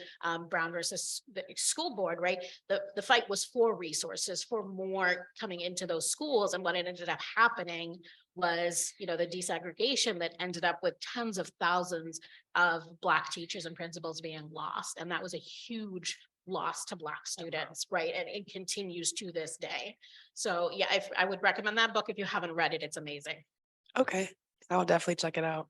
Brown versus the school board, right? The fight was for resources, for more coming into those schools. And what ended up happening was, you know, the desegregation that ended up with tens of thousands of Black teachers and principals being lost. And that was a huge loss to Black students, right? And it continues to this day. So yeah, I would recommend that book if you haven't read it. It's amazing. Okay, I'll definitely check it out.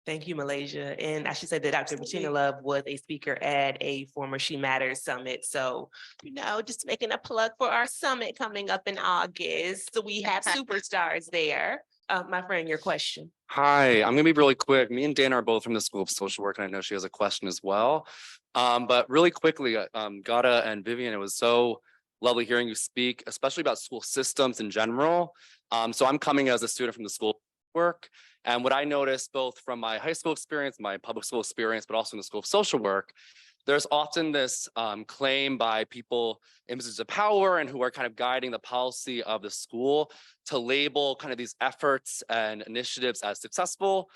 Thank you, Malaysia. And I should say that Dr. Bettina Love was a speaker at a former She Matters Summit. So, you know, just making a plug for our summit coming up in August. So we have superstars there. My friend, your question. Hi, I'm gonna be really quick. Me and Dana are both from the School of Social Work, and I know she has a question as well. But really quickly, Gada and Vivian, it was so lovely hearing you speak, especially about school systems in general. So I'm coming as a student from the School of Work, and what I noticed both from my high school experience, my public school experience, but also in the School of Social Work, there's often this claim by people in positions of power and who are kind of guiding the policy of the school to label kind of these efforts and initiatives as successful.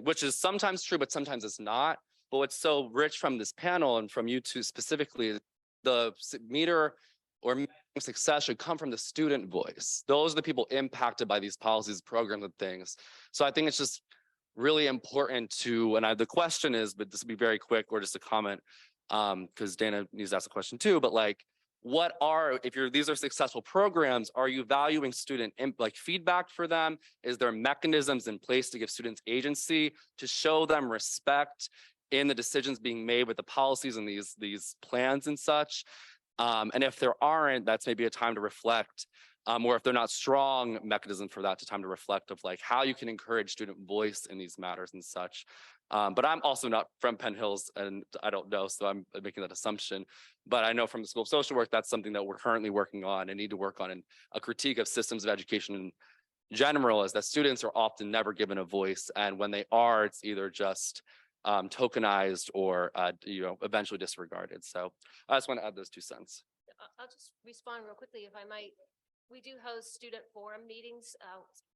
Which is sometimes true, but sometimes it's not. But what's so rich from this panel and from you two specifically, the meter or success should come from the student voice. Those are the people impacted by these policies, programs, and things. So I think it's just really important to, and the question is, but this will be very quick or just a comment, because Dana needs to ask a question too, but like, these are successful programs, are you valuing student feedback for them? Is there mechanisms in place to give students agency, to show them respect in the decisions being made with the policies and these plans and such? And if there aren't, that's maybe a time to reflect. Or if they're not strong mechanism for that, to time to reflect of like how you can encourage student voice in these matters and such. But I'm also not from Penn Hills and I don't know, so I'm making that assumption. But I know from the School of Social Work, that's something that we're currently working on and need to work on. And a critique of systems of education in general is that students are often never given a voice. And when they are, it's either just tokenized or eventually disregarded. So I just want to add those 2 cents. I'll just respond real quickly if I might. We do host student forum meetings,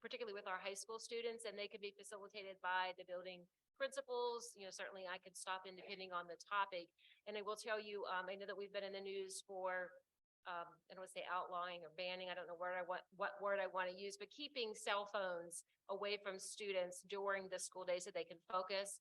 particularly with our high school students, and they can be facilitated by the building principals. You know, certainly I could stop in depending on the topic. And I will tell you, I know that we've been in the news for, I don't want to say outlawing or banning, I don't know what word I want to use, but keeping cell phones away from students during the school days so they can focus.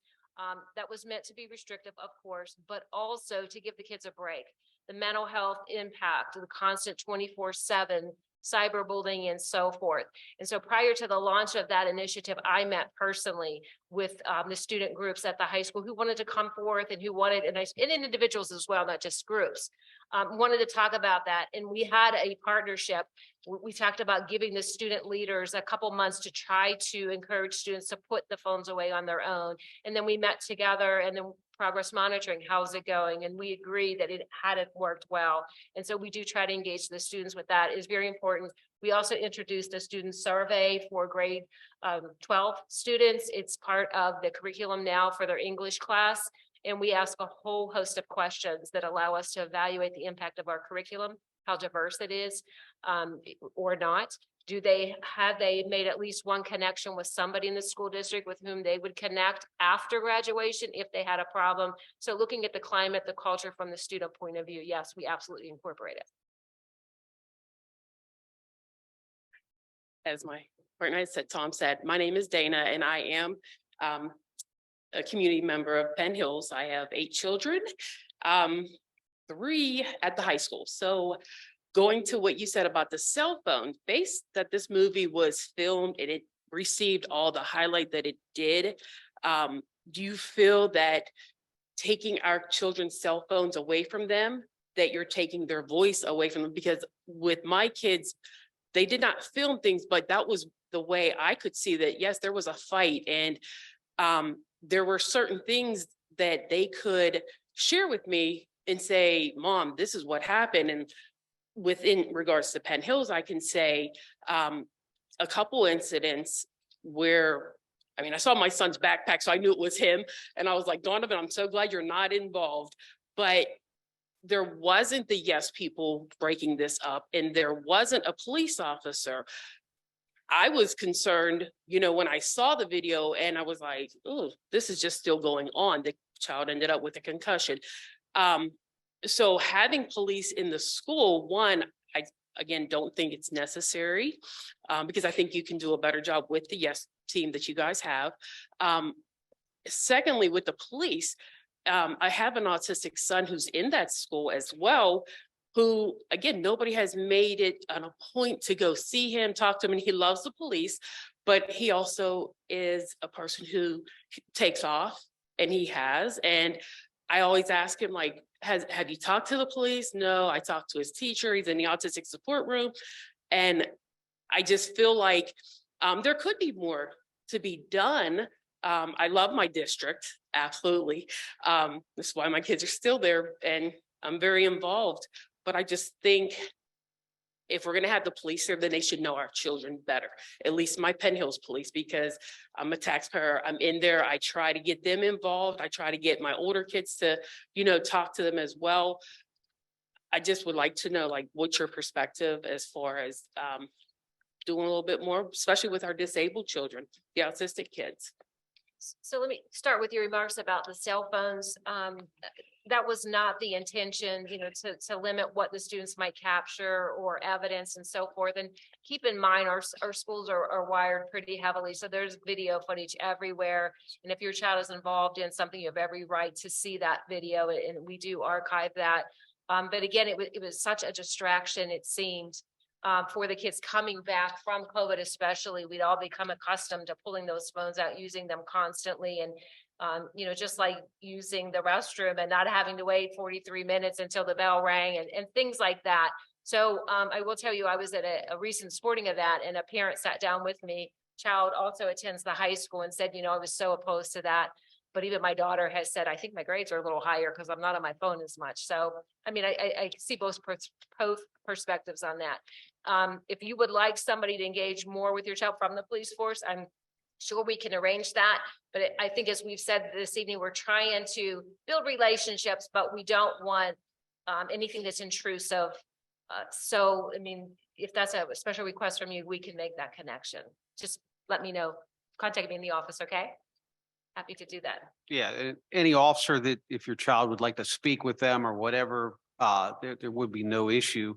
That was meant to be restrictive, of course, but also to give the kids a break. The mental health impact, the constant 24/7 cyberbullying and so forth. And so prior to the launch of that initiative, I met personally with the student groups at the high school who wanted to come forth and who wanted, and individuals as well, not just groups, wanted to talk about that. And we had a partnership. We talked about giving the student leaders a couple months to try to encourage students to put the phones away on their own. And then we met together and then progress monitoring, how's it going? And we agreed that it hadn't worked well. And so we do try to engage the students with that. It is very important. We also introduced a student survey for grade 12 students. It's part of the curriculum now for their English class. And we ask a whole host of questions that allow us to evaluate the impact of our curriculum, how diverse it is or not. Have they made at least one connection with somebody in the school district with whom they would connect after graduation if they had a problem? So looking at the climate, the culture from the student point of view, yes, we absolutely incorporate it. As my partner said, Tom said, my name is Dana and I am a community member of Penn Hills. I have 8 children, 3 at the high school. So going to what you said about the cell phone, based that this movie was filmed and it received all the highlight that it did, do you feel that taking our children's cell phones away from them, that you're taking their voice away from them? Because with my kids, they did not film things, but that was the way I could see that, yes, there was a fight and there were certain things that they could share with me and say, Mom, this is what happened. And within regards to Penn Hills, I can say a couple incidents where, I mean, I saw my son's backpack, so I knew it was him. And I was like, Donovan, I'm so glad you're not involved. But there wasn't the yes people breaking this up, and there wasn't a police officer. I was concerned, you know, when I saw the video and I was like, oh, this is just still going on. The child ended up with a concussion. So having police in the school, one, I again don't think it's necessary because I think you can do a better job with the yes team that you guys have. Secondly, with the police, I have an autistic son who's in that school as well, who, again, nobody has made it a point to go see him, talk to him, and he loves the police, but he also is a person who takes off, and he has. And I always ask him, like, have you talked to the police? No, I talked to his teacher. He's in the autistic support room. And I just feel like there could be more to be done. I love my district, absolutely. That's why my kids are still there and I'm very involved. But I just think if we're gonna have the police there, then they should know our children better, at least my Penn Hills police, because I'm a taxpayer, I'm in there, I try to get them involved. I try to get my older kids to, you know, talk to them as well. I just would like to know, like, what's your perspective as far as doing a little bit more, especially with our disabled children, the autistic kids. So let me start with your remarks about the cell phones. That was not the intention, you know, to limit what the students might capture or evidence and so forth. And keep in mind, our schools are wired pretty heavily. So there's video footage everywhere. And if your child is involved in something, you have every right to see that video, and we do archive that. But again, it was such a distraction, it seemed, for the kids coming back from COVID, especially. We'd all become accustomed to pulling those phones out, using them constantly. And, you know, just like using the restroom and not having to wait 43 minutes until the bell rang and things like that. So I will tell you, I was at a recent sporting event and a parent sat down with me. Child also attends the high school and said, you know, I was so opposed to that. But even my daughter has said, I think my grades are a little higher because I'm not on my phone as much. So, I mean, I see both perspectives on that. If you would like somebody to engage more with your child from the police force, I'm sure we can arrange that. But I think, as we've said this evening, we're trying to build relationships, but we don't want anything that's intrusive. So, I mean, if that's a special request from you, we can make that connection. Just let me know. Contact me in the office, okay? Happy to do that. Yeah, any officer that, if your child would like to speak with them or whatever, there would be no issue.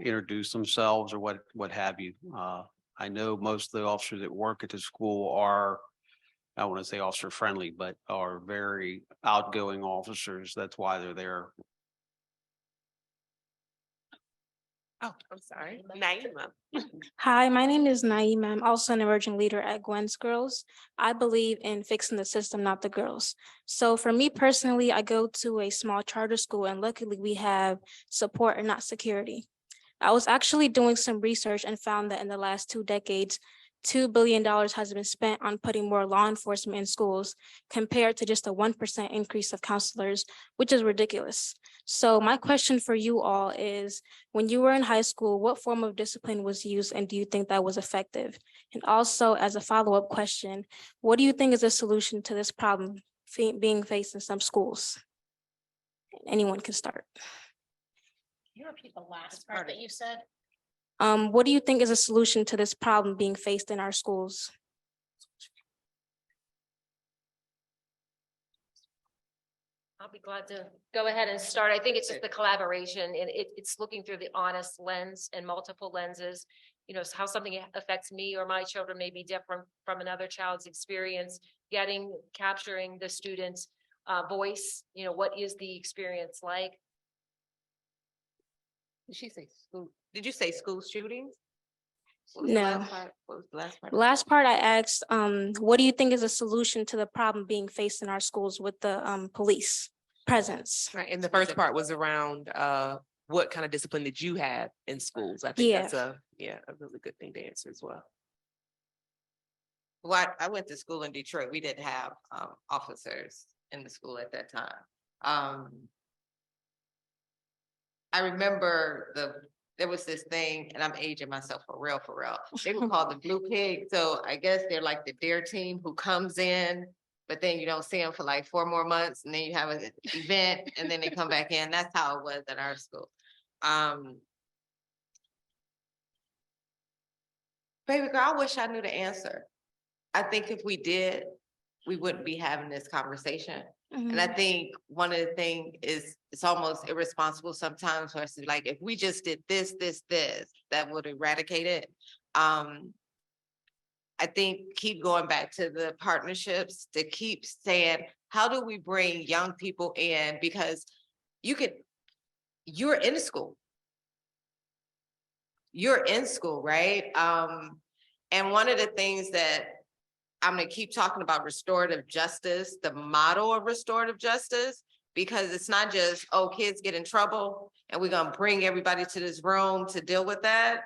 Introduce themselves or what have you. I know most of the officers that work at the school are, I want to say officer friendly, but are very outgoing officers. That's why they're there. Oh, I'm sorry. Naima. Hi, my name is Naima. I'm also an emerging leader at Gwen's Girls. I believe in fixing the system, not the girls. So for me personally, I go to a small charter school and luckily we have support and not security. I was actually doing some research and found that in the last 2 decades, $2 billion has been spent on putting more law enforcement in schools compared to just a 1% increase of counselors, which is ridiculous. So my question for you all is, when you were in high school, what form of discipline was used and do you think that was effective? And also, as a follow-up question, what do you think is a solution to this problem being faced in some schools? Anyone can start. Can you repeat the last part that you said? What do you think is a solution to this problem being faced in our schools? I'll be glad to go ahead and start. I think it's just the collaboration and it's looking through the honest lens and multiple lenses. You know, how something affects me or my children may be different from another child's experience, capturing the student's voice, you know, what is the experience like? Did she say school? Did you say school shootings? What was the No. last part? What was the last part? Last part I asked, what do you think is a solution to the problem being faced in our schools with the police presence? Right, and the first part was around what kind of discipline did you have in schools? I think Yeah. that's a really good thing to answer as well. Well, I went to school in Detroit. We didn't have officers in the school at that time. I remember there was this thing, and I'm aging myself for real. They were called the Blue Pig. So I guess they're like the dare team who comes in, but then you don't see them for like 4 more months, and then you have an event, and then they come back in. That's how it was at our school. Baby girl, I wish I knew the answer. I think if we did, we wouldn't be having this conversation. And I think one of the things is it's almost irresponsible sometimes for us to be like, if we just did this, that would eradicate it. I think keep going back to the partnerships to keep saying, how do we bring young people in? Because you're in school. You're in school, right? And one of the things that I'm gonna keep talking about restorative justice, the model of restorative justice, because it's not just, oh, kids get in trouble and we're gonna bring everybody to this room to deal with that.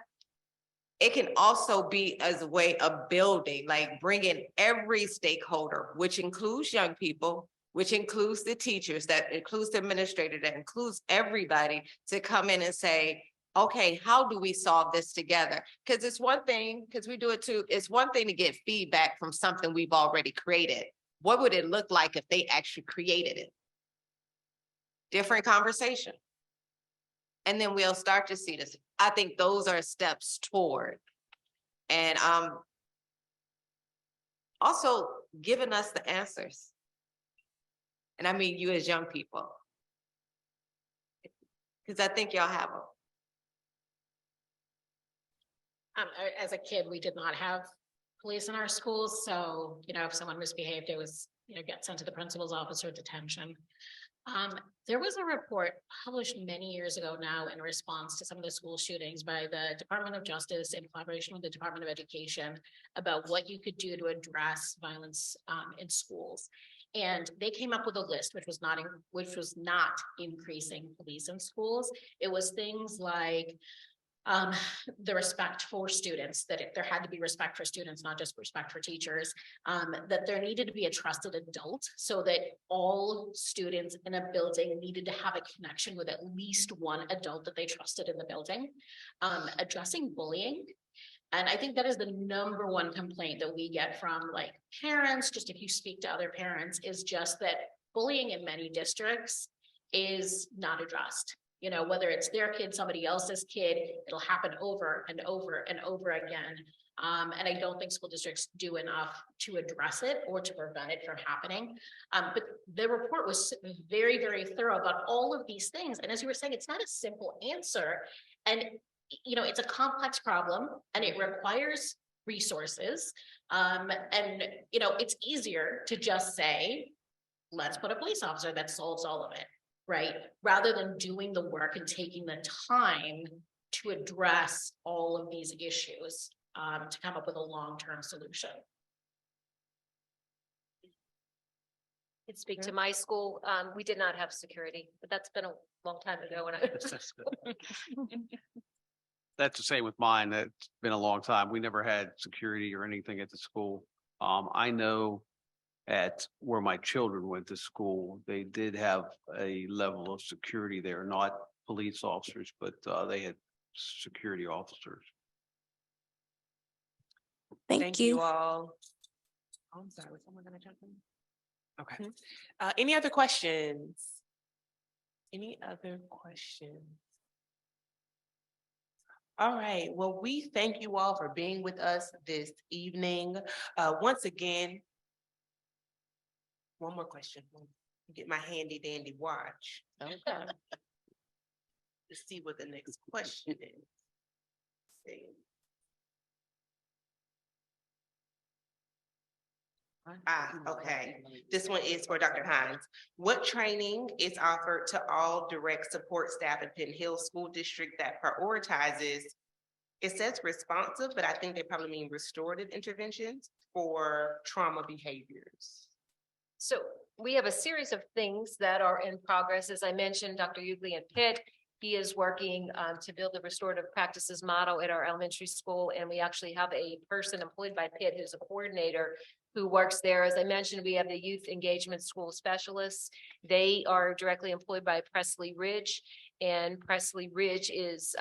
It can also be as a way of building, like bringing every stakeholder, which includes young people, which includes the teachers, that includes the administrator, that includes everybody to come in and say, okay, how do we solve this together? Because it's one thing, because we do it too, it's one thing to get feedback from something we've already created. What would it look like if they actually created it? Different conversation. And then we'll start to see this. I think those are steps toward. And also giving us the answers. And I mean you as young people. Because I think y'all have them. As a kid, we did not have police in our schools, so, you know, if someone misbehaved, it was, you know, get sent to the principal's office or detention. There was a report published many years ago now in response to some of the school shootings by the Department of Justice in collaboration with the Department of Education about what you could do to address violence in schools. And they came up with a list, which was not increasing police in schools. It was things like the respect for students, that there had to be respect for students, not just respect for teachers, that there needed to be a trusted adult so that all students in a building needed to have a connection with at least one adult that they trusted in the building, addressing bullying. And I think that is the number one complaint that we get from like parents, just if you speak to other parents, is just that bullying in many districts is not addressed. You know, whether it's their kid, somebody else's kid, it'll happen over and over and over again. And I don't think school districts do enough to address it or to prevent it from happening. But the report was very, very thorough about all of these things. And as you were saying, it's not a simple answer. And, you know, it's a complex problem and it requires resources. And, you know, it's easier to just say, let's put a police officer that solves all of it. Right, rather than doing the work and taking the time to address all of these issues to come up with a long-term solution. Can speak to my school. We did not have security, but that's been a long time ago when I was. That's the same with mine. That's been a long time. We never had security or anything at the school. I know at where my children went to school, they did have a level of security there, not police officers, but they had security officers. Thank you. All. Oh, I'm sorry, was someone gonna jump in? Okay. Any other questions? Any other questions? All right, well, we thank you all for being with us this evening. Once again, one more question. Get my handy dandy watch Okay. to see what the next question is. See. Okay. This one is for Dr. Hines. What training is offered to all direct support staff at Penn Hill School District that prioritizes, it says responsive, but I think they probably mean restorative interventions for trauma behaviors? So we have a series of things that are in progress. As I mentioned, Dr. Ugly and Pitt, he is working to build the restorative practices model at our elementary school. And we actually have a person employed by Pitt who's a coordinator who works there. As I mentioned, we have the youth engagement school specialists. They are directly employed by Presley Ridge, and Presley Ridge is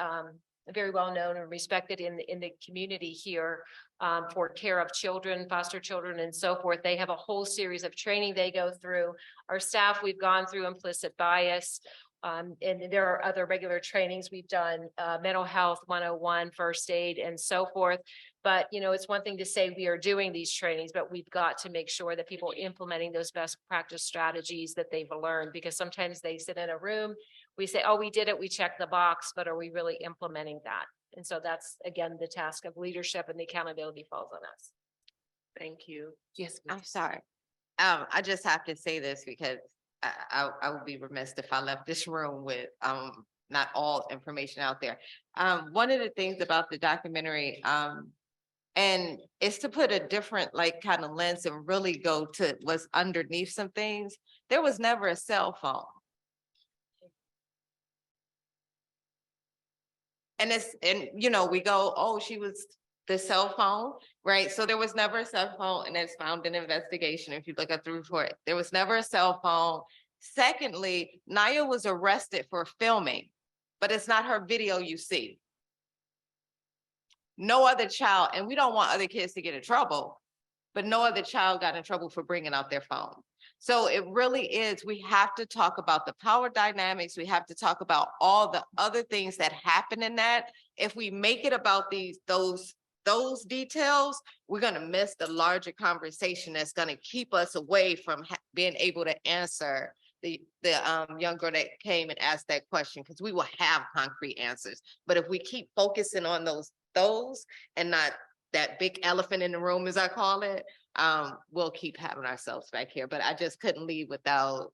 very well known and respected in the community here for care of children, foster children, and so forth. They have a whole series of training they go through. Our staff, we've gone through implicit bias. And there are other regular trainings we've done, mental health 101, first aid, and so forth. But, you know, it's one thing to say we are doing these trainings, but we've got to make sure that people are implementing those best practice strategies that they've learned, because sometimes they sit in a room, we say, oh, we did it, we checked the box, but are we really implementing that? And so that's, again, the task of leadership, and the accountability falls on us. Thank you. Yes. I'm please. sorry. I just have to say this because I would be remiss if I left this room with not all information out there. One of the things about the documentary, and it's to put a different like kind of lens and really go to what's underneath some things. There was never a cell phone. And you know, we go, oh, she was the cell phone, right? So there was never a cell phone, and it's found in investigation. If you look at the report, there was never a cell phone. Secondly, Naya was arrested for filming, but it's not her video you see. No other child, and we don't want other kids to get in trouble, but no other child got in trouble for bringing out their phone. So it really is, we have to talk about the power dynamics. We have to talk about all the other things that happen in that. If we make it about those details, we're going to miss the larger conversation that's going to keep us away from being able to answer the young girl that came and asked that question, because we will have concrete answers. But if we keep focusing on those and not that big elephant in the room, as I call it, we'll keep having ourselves back here. But I just couldn't leave without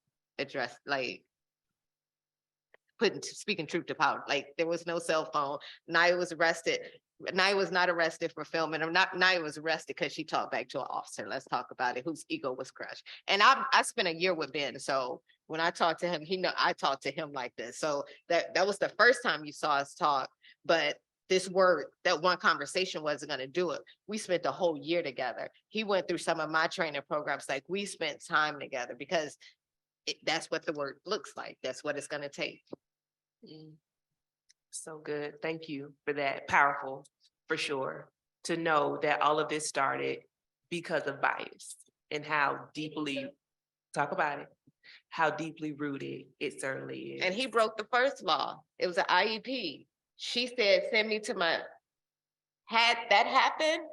speaking truth to power. Like, there was no cell phone. Naya was arrested. Naya was not arrested for filming. Naya was arrested because she talked back to an officer. Let's talk about it, whose ego was crushed. And I spent a year with Ben. So when I talked to him, I talked to him like this. So that was the first time you saw us talk. But that one conversation wasn't going to do it. We spent a whole year together. He went through some of my training programs. Like, we spent time together because that's what the word looks like. That's what it's going to take. So good. Thank you for that. Powerful, for sure, to know that all of this started because of bias and how deeply, talk about it, how deeply rooted it certainly is. And he broke the first law. It was an IEP. She said, send me to had that happened,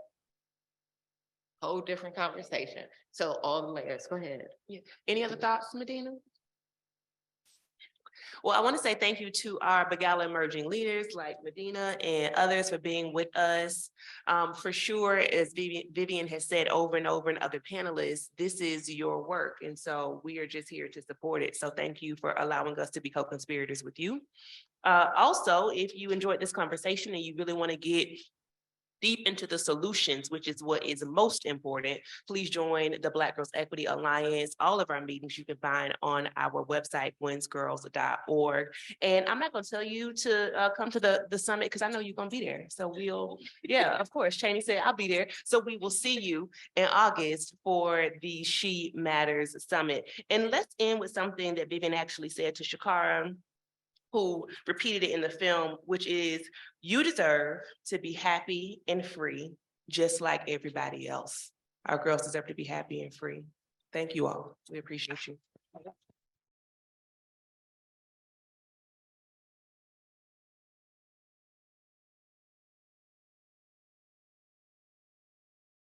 whole different conversation. So all the layers, go ahead. Yeah. Any other thoughts, Medina? Well, I want to say thank you to our Begala emerging leaders like Medina and others for being with us. For sure, as Vivian has said over and over, and other panelists, this is your work. And so we are just here to support it. So thank you for allowing us to be co-conspirators with you. Also, if you enjoyed this conversation and you really want to get deep into the solutions, which is what is most important, please join the Black Girls Equity Alliance. All of our meetings you can find on our website, gwensgirls.org. And I'm not going to tell you to come to the summit because I know you're going to be there. So yeah, of course, Cheney said I'll be there. So we will see you in August for the She Matters Summit. And let's end with something that Vivian actually said to Shakara, who repeated it in the film, which is, you deserve to be happy and free, just like everybody else. Our girls deserve to be happy and free. Thank you all. We appreciate you.